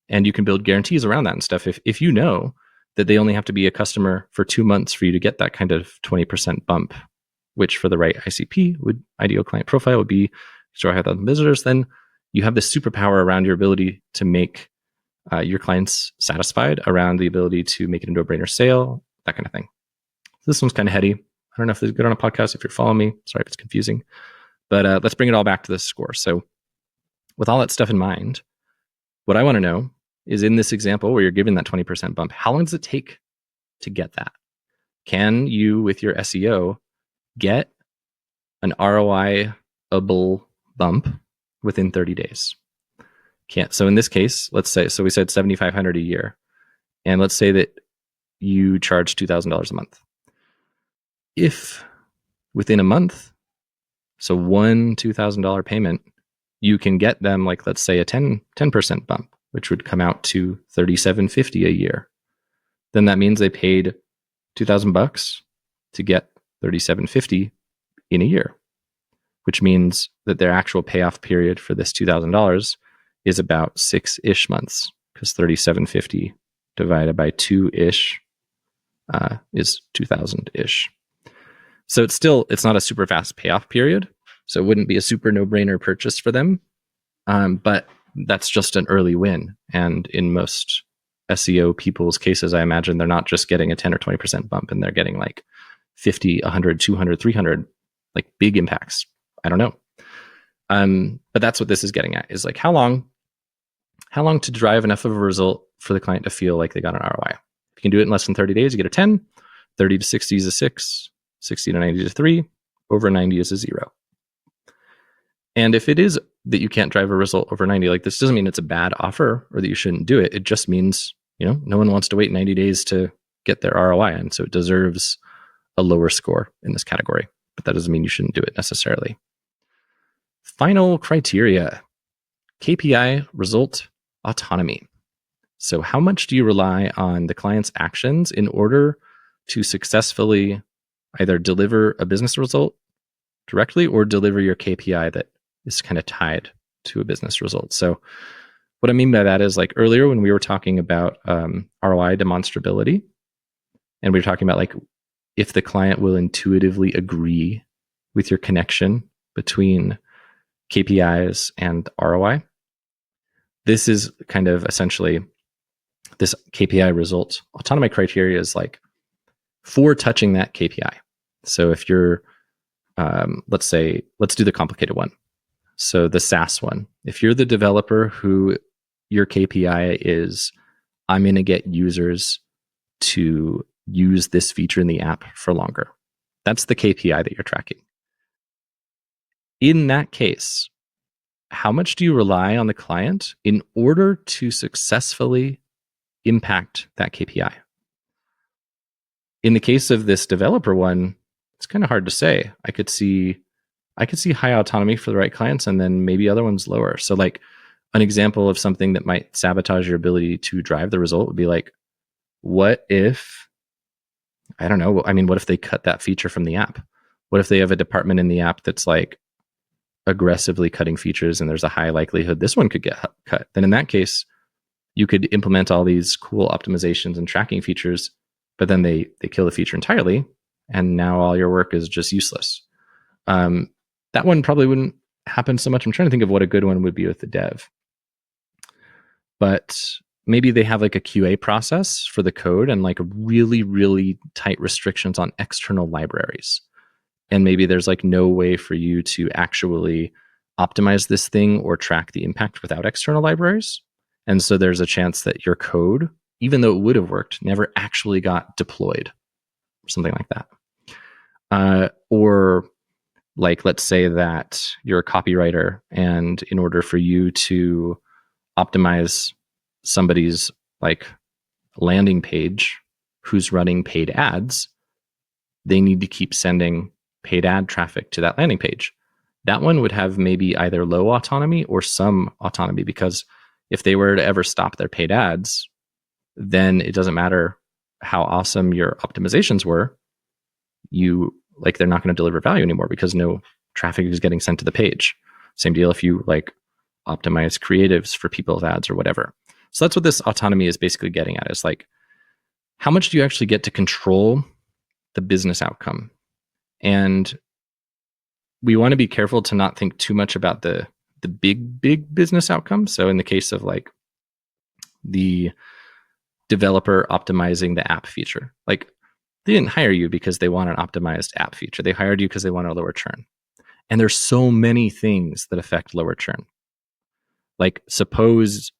And you can build guarantees around that and stuff. If you know that they only have to be a customer for 2 months for you to get that kind of 20% bump, which for the right ICP, ideal client profile would be 5,000 visitors, then you have this superpower around your ability to make your clients satisfied, around the ability to make it into a brainer sale, that kind of thing. So this one's kind of heady. I don't know if this is good on a podcast if you're following me. Sorry if it's confusing. But let's bring it all back to this score. So with all that stuff in mind, what I want to know is, in this example where you're giving that 20% bump, how long does it take to get that? Can you, with your SEO, get an ROI-able bump within 30 days? Can't. So in this case, let's say, so we said $7,500 a year, and let's say that you charge $2,000 a month. If within a month, so one $2,000 payment, you can get them, like, let's say a 10% bump, which would come out to $3,750 a year. Then that means they paid $2,000 to get $3,750 in a year, which means that their actual payoff period for this $2,000 is about 6-ish months, because $3,750 divided by 2-ish is 2,000-ish. So it's not a super fast payoff period. So it wouldn't be a super no-brainer purchase for them. But that's just an early win. And in most SEO people's cases, I imagine they're not just getting a 10 or 20% bump, and they're getting like 50, 100, 200, 300, like big impacts. I don't know. But that's what this is getting at, is like how long to drive enough of a result for the client to feel like they got an ROI. If you can do it in less than 30 days, you get a 10. 30 to 60 is a 6, 60 to 90 is a 3, over 90 is a 0. And if it is that you can't drive a result over 90, like this doesn't mean it's a bad offer or that you shouldn't do it. It just means, no one wants to wait 90 days to get their ROI. And so it deserves a lower score in this category, but that doesn't mean you shouldn't do it necessarily. Final criteria, KPI result autonomy. So how much do you rely on the client's actions in order to successfully either deliver a business result directly or deliver your KPI that is kind of tied to a business result? So what I mean by that is, like earlier when we were talking about ROI demonstrability, and we were talking about like if the client will intuitively agree with your connection between KPIs and ROI, this is kind of essentially this KPI result autonomy criteria is like for touching that KPI. So if you're, let's do the complicated one. So the SaaS one, if you're the developer who your KPI is, I'm going to get users to use this feature in the app for longer. That's the KPI that you're tracking. In that case, how much do you rely on the client in order to successfully impact that KPI? In the case of this developer one, it's kind of hard to say. I could see high autonomy for the right clients and then maybe other ones lower. So like an example of something that might sabotage your ability to drive the result would be like, what if, I don't know, what if they cut that feature from the app? What if they have a department in the app that's like aggressively cutting features and there's a high likelihood this one could get cut? Then in that case, you could implement all these cool optimizations and tracking features, but then they kill the feature entirely, and now all your work is just useless. That one probably wouldn't happen so much. I'm trying to think of what a good one would be with the dev. But maybe they have like a QA process for the code and like really, really tight restrictions on external libraries. And maybe there's like no way for you to actually optimize this thing or track the impact without external libraries. And so there's a chance that your code, even though it would have worked, never actually got deployed or something like that. Or like, let's say that you're a copywriter, and in order for you to optimize somebody's like landing page who's running paid ads, they need to keep sending paid ad traffic to that landing page. That one would have maybe either low autonomy or some autonomy, because if they were to ever stop their paid ads, then it doesn't matter how awesome your optimizations were. They're not going to deliver value anymore because no traffic is getting sent to the page. Same deal if you like optimize creatives for people's ads or whatever. So that's what this autonomy is basically getting at, is like, how much do you actually get to control the business outcome? And we want to be careful to not think too much about the big business outcome. So in the case of like the developer optimizing the app feature, like they didn't hire you because they want an optimized app feature. They hired you because they want a lower churn. And there's so many things that affect lower churn. Like suppose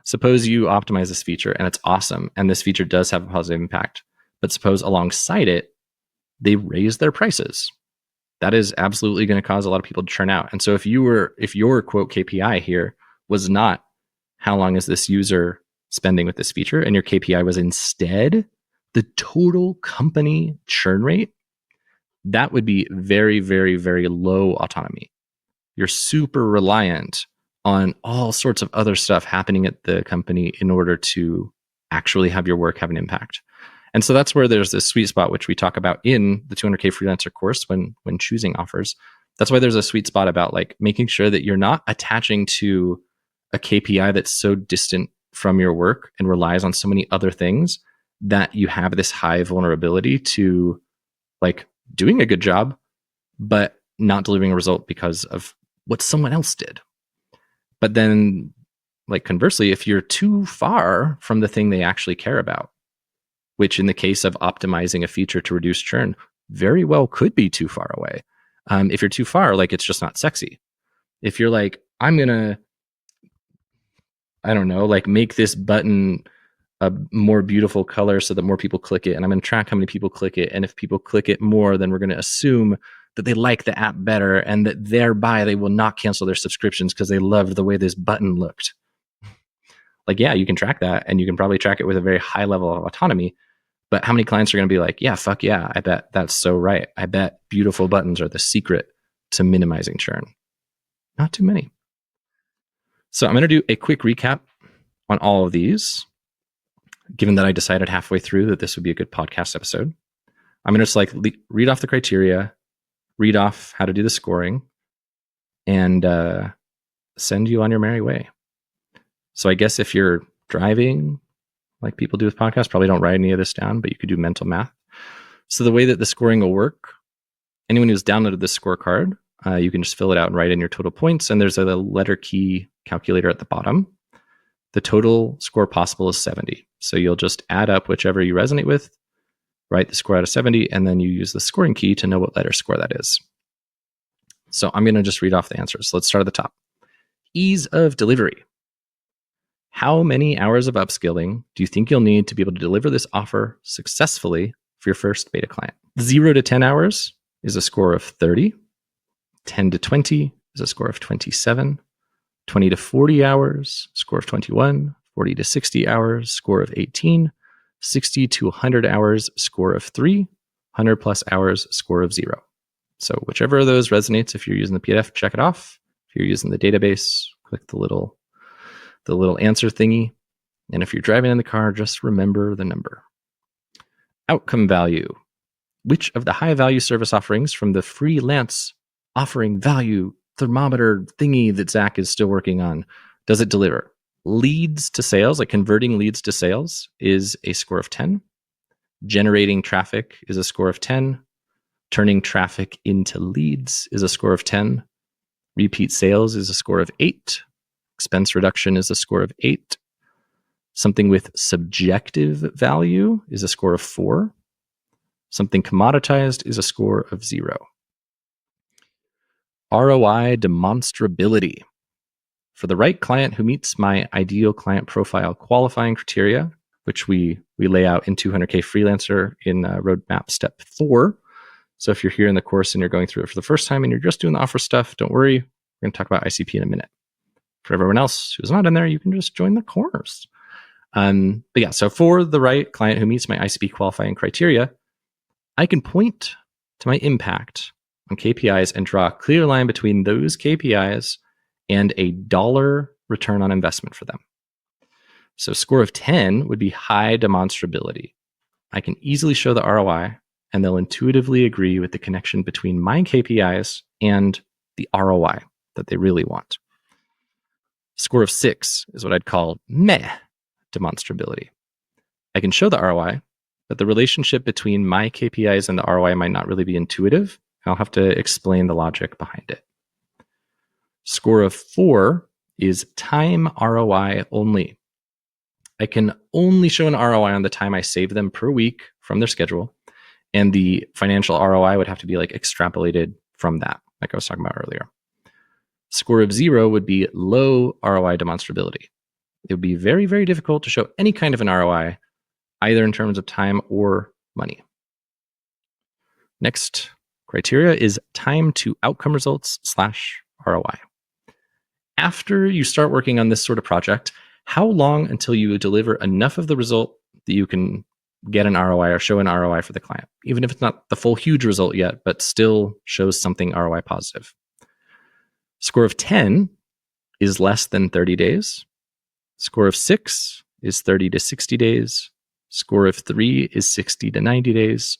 you optimize this feature and it's awesome, and this feature does have a positive impact, but suppose alongside it, they raise their prices. That is absolutely going to cause a lot of people to churn out. And so if your quote KPI here was not how long is this user spending with this feature, and your KPI was instead the total company churn rate, that would be very, very, very low autonomy. You're super reliant on all sorts of other stuff happening at the company in order to actually have your work have an impact. And so that's where there's this sweet spot, which we talk about in the 200K Freelancer course when choosing offers. That's why there's a sweet spot about like making sure that you're not attaching to a KPI that's so distant from your work and relies on so many other things that you have this high vulnerability to like doing a good job, but not delivering a result because of what someone else did. But then, like conversely, if you're too far from the thing they actually care about, which in the case of optimizing a feature to reduce churn, very well could be too far away. If you're too far, like it's just not sexy. If you're like, I'm gonna, I don't know, like make this button a more beautiful color so that more people click it. And I'm going to track how many people click it. And if people click it more, then we're going to assume that they like the app better and that thereby they will not cancel their subscriptions because they loved the way this button looked. Like, yeah, you can track that, and you can probably track it with a very high level of autonomy. But how many clients are going to be like, yeah, fuck yeah, I bet that's so right. I bet beautiful buttons are the secret to minimizing churn. Not too many. So I'm going to do a quick recap on all of these, given that I decided halfway through that this would be a good podcast episode. I'm going to just like read off the criteria, read off how to do the scoring, and send you on your merry way. So I guess if you're driving, like people do with podcasts, probably don't write any of this down, but you could do mental math. So the way that the scoring will work, anyone who's downloaded this scorecard, you can just fill it out and write in your total points. And there's a letter key calculator at the bottom. The total score possible is 70. So you'll just add up whichever you resonate with, write the score out of 70, and then you use the scoring key to know what letter score that is. So I'm going to just read off the answers. So let's start at the top. Ease of delivery. How many hours of upskilling do you think you'll need to be able to deliver this offer successfully for your first beta client? 0 to 10 hours is a score of 30. 10 to 20 is a score of 27. 20 to 40 hours, score of 21. 40 to 60 hours, score of 18. 60 to 100 hours, score of 3. 100 plus hours, score of 0. So whichever of those resonates, if you're using the PDF, check it off. If you're using the database, click the little answer thingy. And if you're driving in the car, just remember the number. Outcome value. Which of the high value service offerings from the Freelance offering value thermometer thingy that Zach is still working on does it deliver? Leads to sales, like converting leads to sales, is a score of 10. Generating traffic is a score of 10. Turning traffic into leads is a score of 10. Repeat sales is a score of 8. Expense reduction is a score of 8. Something with subjective value is a score of 4. Something commoditized is a score of 0. ROI demonstrability. For the right client who meets my ideal client profile qualifying criteria, which we lay out in 200K Freelancer in roadmap step 4. So if you're here in the course and you're going through it for the first time and you're just doing the offer stuff, don't worry. We're going to talk about ICP in a minute. For everyone else who's not in there, you can just join the course. But yeah, so for the right client who meets my ICP qualifying criteria, I can point to my impact on KPIs and draw a clear line between those KPIs and a dollar return on investment for them. So score of 10 would be high demonstrability. I can easily show the ROI, and they'll intuitively agree with the connection between my KPIs and the ROI that they really want. Score of 6 is what I'd call meh demonstrability. I can show the ROI, but the relationship between my KPIs and the ROI might not really be intuitive. I'll have to explain the logic behind it. Score of 4 is time ROI only. I can only show an ROI on the time I save them per week from their schedule, and the financial ROI would have to be like extrapolated from that, like I was talking about earlier. Score of 0 would be low ROI demonstrability. It would be very, very difficult to show any kind of an ROI, either in terms of time or money. Next criteria is time to outcome results / ROI. After you start working on this sort of project, how long until you deliver enough of the result that you can get an ROI or show an ROI for the client, even if it's not the full huge result yet, but still shows something ROI positive? Score of 10 is less than 30 days. Score of 6 is 30 to 60 days. Score of 3 is 60 to 90 days.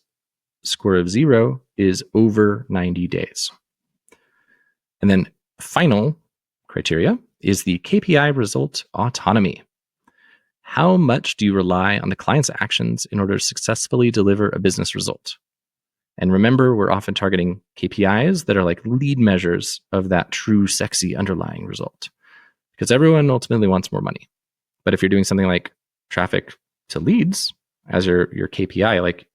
Score of 0 is over 90 days. And then final criteria is the KPI result autonomy. How much do you rely on the client's actions in order to successfully deliver a business result? And remember, we're often targeting KPIs that are like lead measures of that true, sexy underlying result, because everyone ultimately wants more money. But if you're doing something like traffic to leads as your KPI, like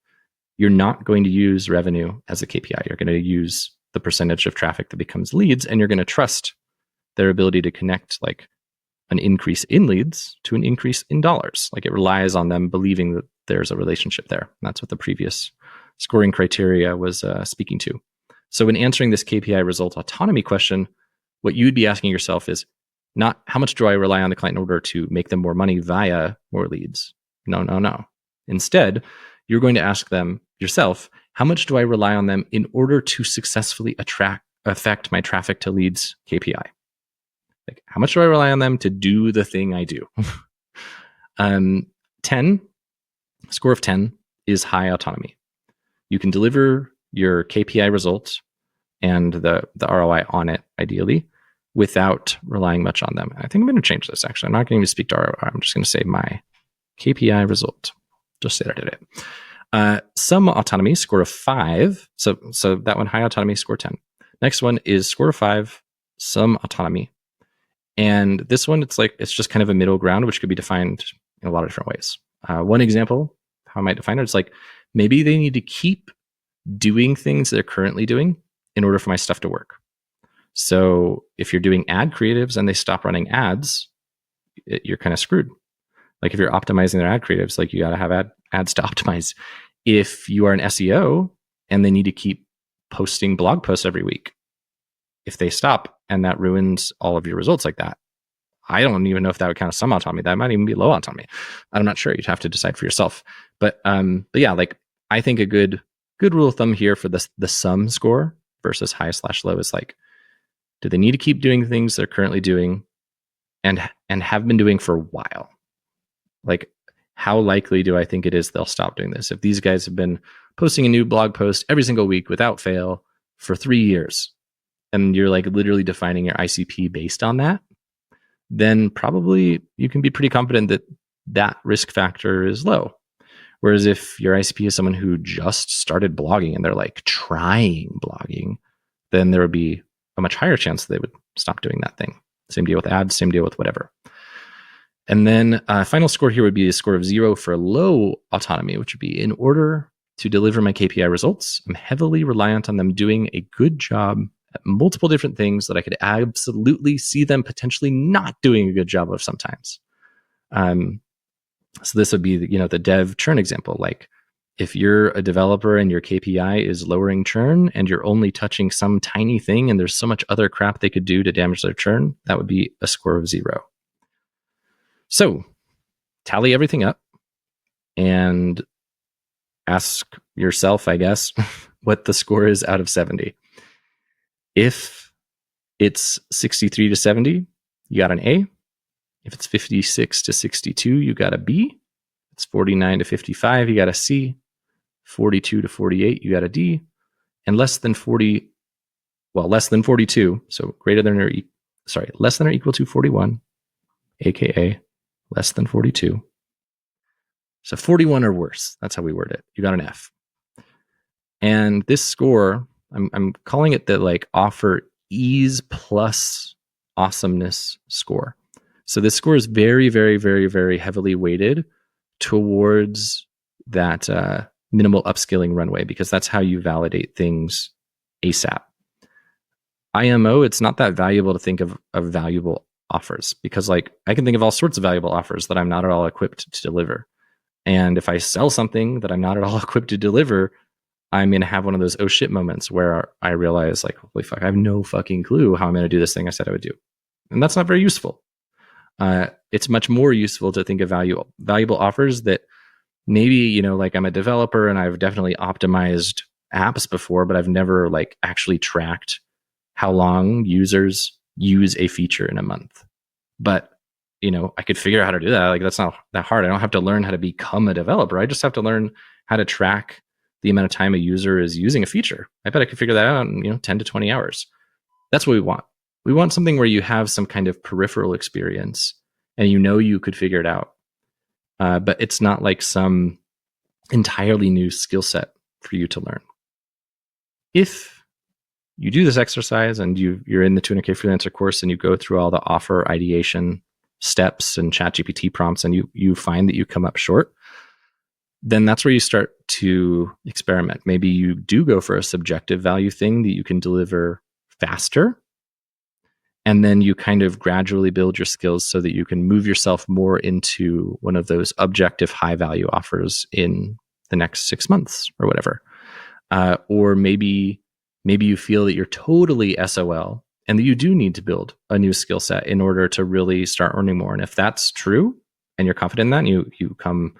you're not going to use revenue as a KPI. You're going to use the percentage of traffic that becomes leads, and you're going to trust their ability to connect like an increase in leads to an increase in dollars. Like it relies on them believing that there's a relationship there. And that's what the previous scoring criteria was speaking to. So when answering this KPI result autonomy question, what you'd be asking yourself is not how much do I rely on the client in order to make them more money via more leads? No. Instead, you're going to ask them yourself, how much do I rely on them in order to successfully affect my traffic to leads KPI? Like, how much do I rely on them to do the thing I do? 10, score of 10 is high autonomy. You can deliver your KPI results and the ROI on it, ideally, without relying much on them. I think I'm going to change this, actually. I'm not going to speak to ROI. I'm just going to say my KPI result. Just say that I did it. Some autonomy, score of 5. So that one, high autonomy, score 10. Next one is score of 5, some autonomy. And this one, it's just kind of a middle ground, which could be defined in a lot of different ways. One example, how I might define it, is like maybe they need to keep doing things they're currently doing in order for my stuff to work. So if you're doing ad creatives and they stop running ads, you're kind of screwed. Like if you're optimizing their ad creatives, like you got to have ads to optimize. If you are an SEO and they need to keep posting blog posts every week, if they stop and that ruins all of your results like that, I don't even know if that would count as some autonomy. That might even be low autonomy. I'm not sure. You'd have to decide for yourself. But yeah, like I think a good rule of thumb here for the sum score versus high/low is like, do they need to keep doing things they're currently doing and have been doing for a while? Like, how likely do I think it is they'll stop doing this? If these guys have been posting a new blog post every single week without fail for 3 years, and you're like literally defining your ICP based on that, then probably you can be pretty confident that that risk factor is low. Whereas if your ICP is someone who just started blogging and they're like trying blogging, then there would be a much higher chance that they would stop doing that thing. Same deal with ads, same deal with whatever. And then final score here would be a score of 0 for low autonomy, which would be in order to deliver my KPI results, I'm heavily reliant on them doing a good job at multiple different things that I could absolutely see them potentially not doing a good job of sometimes. So this would be the dev churn example. Like if you're a developer and your KPI is lowering churn and you're only touching some tiny thing and there's so much other crap they could do to damage their churn, that would be a score of 0. So tally everything up and ask yourself, I guess, what the score is out of 70. If it's 63 to 70, you got an A. If it's 56 to 62, you got a B. If it's 49 to 55, you got a C. 42 to 48, you got a D. And less than 42, so less than or equal to 41, aka less than 42. So 41 or worse, that's how we word it. You got an F. And this score, I'm calling it the like offer ease plus awesomeness score. So this score is very, very, very, very heavily weighted towards that minimal upskilling runway, because that's how you validate things ASAP. IMO, it's not that valuable to think of valuable offers, because like I can think of all sorts of valuable offers that I'm not at all equipped to deliver. And if I sell something that I'm not at all equipped to deliver, I'm going to have one of those oh shit moments where I realize like, holy fuck, I have no fucking clue how I'm going to do this thing I said I would do. And that's not very useful. It's much more useful to think of valuable offers that maybe, like I'm a developer and I've definitely optimized apps before, but I've never like actually tracked how long users use a feature in a month. But, I could figure out how to do that. Like that's not that hard. I don't have to learn how to become a developer. I just have to learn how to track the amount of time a user is using a feature. I bet I could figure that out in 10 to 20 hours. That's what we want. We want something where you have some kind of peripheral experience and you could figure it out. But it's not like some entirely new skill set for you to learn. If you do this exercise and you're in the 200K Freelancer course and you go through all the offer ideation steps and ChatGPT prompts and you find that you come up short, then that's where you start to experiment. Maybe you do go for a subjective value thing that you can deliver faster. And then you kind of gradually build your skills so that you can move yourself more into one of those objective high value offers in the next 6 months or whatever. Or maybe you feel that you're totally SOL and that you do need to build a new skill set in order to really start earning more. And if that's true and you're confident in that, and you come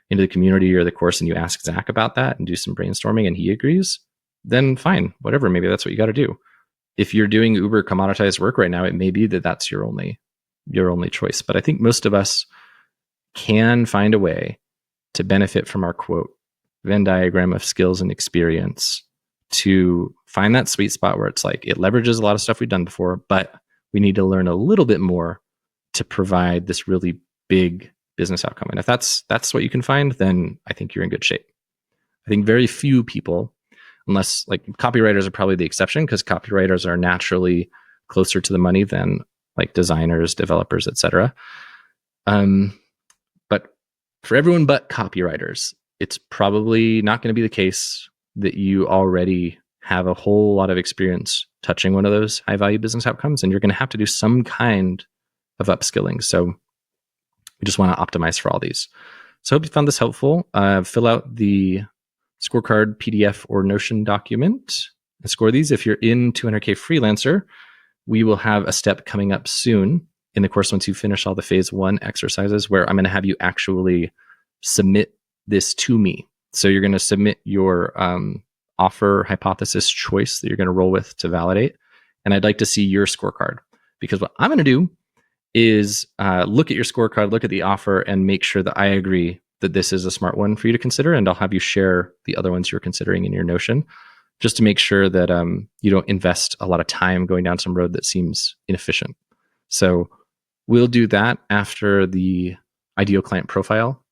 into the community or the course and you ask Zach about that and do some brainstorming and he agrees, then fine, whatever, maybe that's what you got to do. If you're doing uber commoditized work right now, it may be that that's your only choice. But I think most of us can find a way to benefit from our quote Venn diagram of skills and experience to find that sweet spot where it's like it leverages a lot of stuff we've done before, but we need to learn a little bit more to provide this really big business outcome. And if that's what you can find, then I think you're in good shape. I think very few people, unless like copywriters are probably the exception, because copywriters are naturally closer to the money than like designers, developers, etc. But for everyone but copywriters, it's probably not going to be the case that you already have a whole lot of experience touching one of those high value business outcomes, and you're going to have to do some kind of upskilling. So we just want to optimize for all these. So I hope you found this helpful. Fill out the scorecard PDF or Notion document and score these. If you're in 200K Freelancer, we will have a step coming up soon in the course once you finish all the phase 1 exercises where I'm going to have you actually submit this to me. So you're going to submit your offer hypothesis choice that you're going to roll with to validate. And I'd like to see your scorecard, because what I'm going to do is look at your scorecard, look at the offer, and make sure that I agree that this is a smart one for you to consider. And I'll have you share the other ones you're considering in your Notion, just to make sure that you don't invest a lot of time going down some road that seems inefficient. So we'll do that after the ideal client profile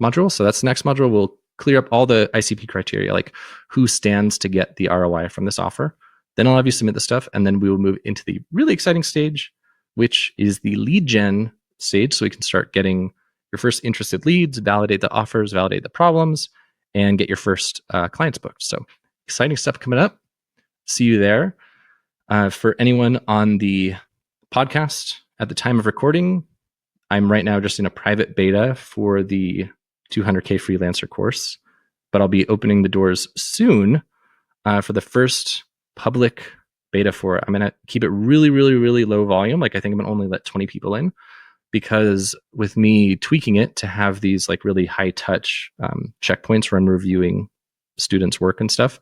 module. So that's the next module. We'll clear up all the ICP criteria, like who stands to get the ROI from this offer. Then I'll have you submit the stuff, and then we will move into the really exciting stage, which is the lead gen stage. So we can start getting your first interested leads, validate the offers, validate the problems, and get your first clients booked. So exciting stuff coming up. See you there. For anyone on the podcast at the time of recording, I'm right now just in a private beta for the 200K Freelancer course, but I'll be opening the doors soon for the first public beta for it. I'm going to keep it really, really, really low volume. Like I think I'm going to only let 20 people in, because with me tweaking it to have these like really high touch checkpoints where I'm reviewing students' work and stuff,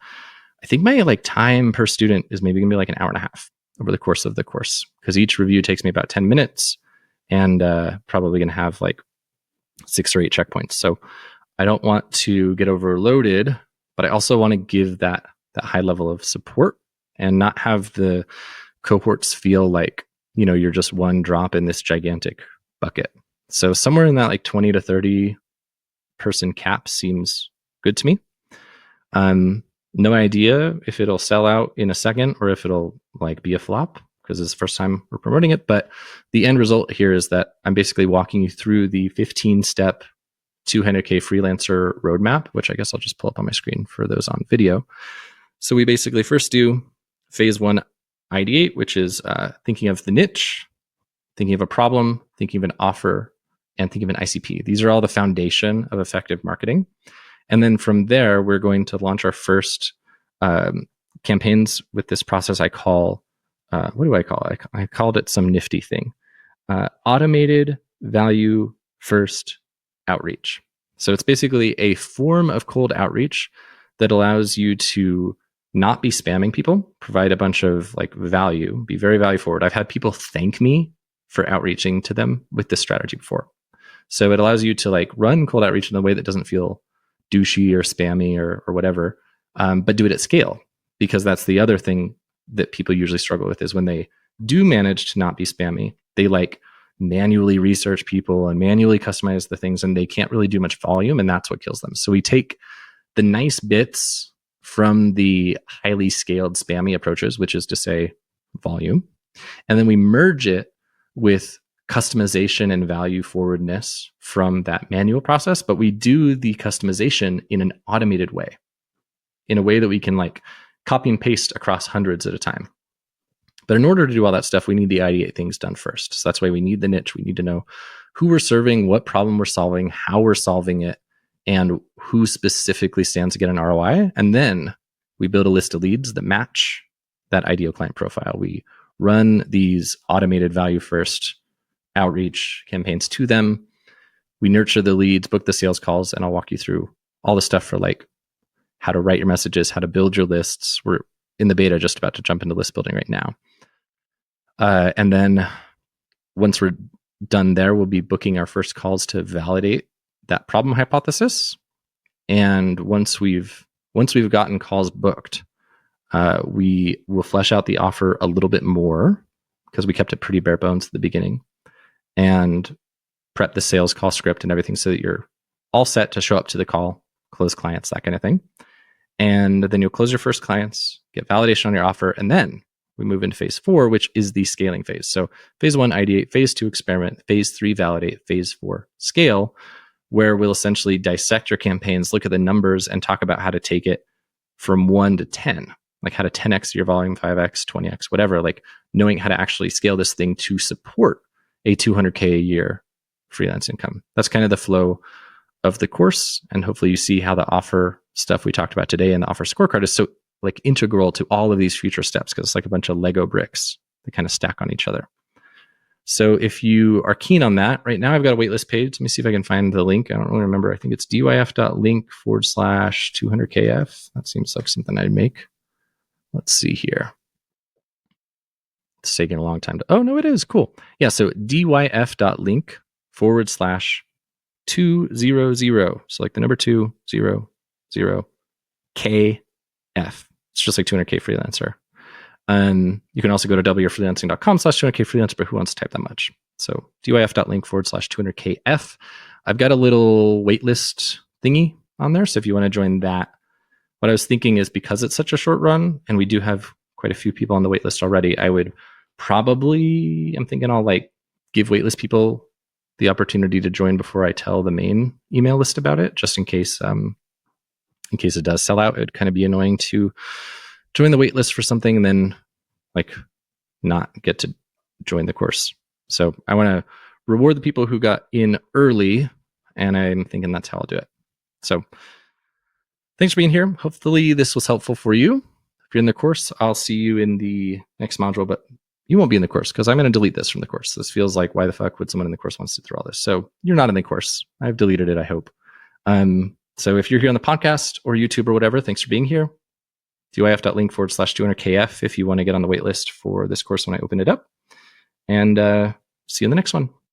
I think my like time per student is maybe going to be like an hour and a half over the course of the course, because each review takes me about 10 minutes and probably going to have like 6 or 8 checkpoints. So I don't want to get overloaded, but I also want to give that high level of support and not have the cohorts feel like, you know, you're just one drop in this gigantic bucket. So somewhere in that like 20 to 30 person cap seems good to me. No idea if it'll sell out in a second or if it'll like be a flop, because it's the first time we're promoting it. But the end result here is that I'm basically walking you through the 15-step 200K Freelancer roadmap, which I guess I'll just pull up on my screen for those on video. So we basically first do phase 1 ideate, which is thinking of the niche, thinking of a problem, thinking of an offer, and thinking of an ICP. These are all the foundation of effective marketing. And then from there, we're going to launch our first campaigns with this process I call, what do I call it? I called it some nifty thing. Automated value first outreach. So it's basically a form of cold outreach that allows you to not be spamming people, provide a bunch of like value, be very value forward. I've had people thank me for outreaching to them with this strategy before. So it allows you to like run cold outreach in a way that doesn't feel douchey or spammy or whatever, but do it at scale, because that's the other thing that people usually struggle with is when they do manage to not be spammy, they like manually research people and manually customize the things, and they can't really do much volume, and that's what kills them. So we take the nice bits from the highly scaled spammy approaches, which is to say volume, and then we merge it with customization and value forwardness from that manual process, but we do the customization in an automated way, in a way that we can like copy and paste across hundreds at a time. But in order to do all that stuff, we need the ideate things done first. So that's why we need the niche. We need to know who we're serving, what problem we're solving, how we're solving it, and who specifically stands to get an ROI. And then we build a list of leads that match that ideal client profile. We run these automated value first outreach campaigns to them. We nurture the leads, book the sales calls, and I'll walk you through all the stuff for like how to write your messages, how to build your lists. We're in the beta, just about to jump into list building right now. And then once we're done there, we'll be booking our first calls to validate that problem hypothesis. And once we've gotten calls booked, we will flesh out the offer a little bit more because we kept it pretty bare bones at the beginning, and prep the sales call script and everything so that you're all set to show up to the call, close clients, that kind of thing. And then you'll close your first clients, get validation on your offer, and then we move into phase 4, which is the scaling phase. So phase 1, ideate, phase 2, experiment, phase 3, validate, phase 4, scale, where we'll essentially dissect your campaigns, look at the numbers, and talk about how to take it from 1 to 10, like how to 10x your volume, 5x, 20x, whatever, like knowing how to actually scale this thing to support a $200K a year freelance income. That's kind of the flow of the course. And hopefully you see how the offer stuff we talked about today and the offer scorecard is so like integral to all of these future steps, because it's like a bunch of Lego bricks that kind of stack on each other. So if you are keen on that, right now I've got a waitlist page. Let me see if I can find the link. I don't really remember. I think it's dyf.link/200kf. That seems like something I'd make. Let's see here. It's taking a long time to, oh no, it is cool. Yeah. So dyf.link/200. So like the number 200 KF. It's just like 200K freelancer. You can also go to wfreelancing.com/200K freelancer, but who wants to type that much? So dyf.link/200KF. I've got a little waitlist thingy on there. So if you want to join that, what I was thinking is because it's such a short run and we do have quite a few people on the waitlist already, I would probably, I'm thinking I'll like give waitlist people the opportunity to join before I tell the main email list about it, just in case it does sell out. It would kind of be annoying to join the waitlist for something and then like not get to join the course. So I want to reward the people who got in early, and I'm thinking that's how I'll do it. So thanks for being here. Hopefully this was helpful for you. If you're in the course, I'll see you in the next module, but you won't be in the course because I'm going to delete this from the course. This feels like, why the fuck would someone in the course want to sit through all this? So you're not in the course. I've deleted it, I hope. So if you're here on the podcast or YouTube or whatever, thanks for being here. dyf.link/200KF if you want to get on the waitlist for this course when I open it up. And see you in the next one.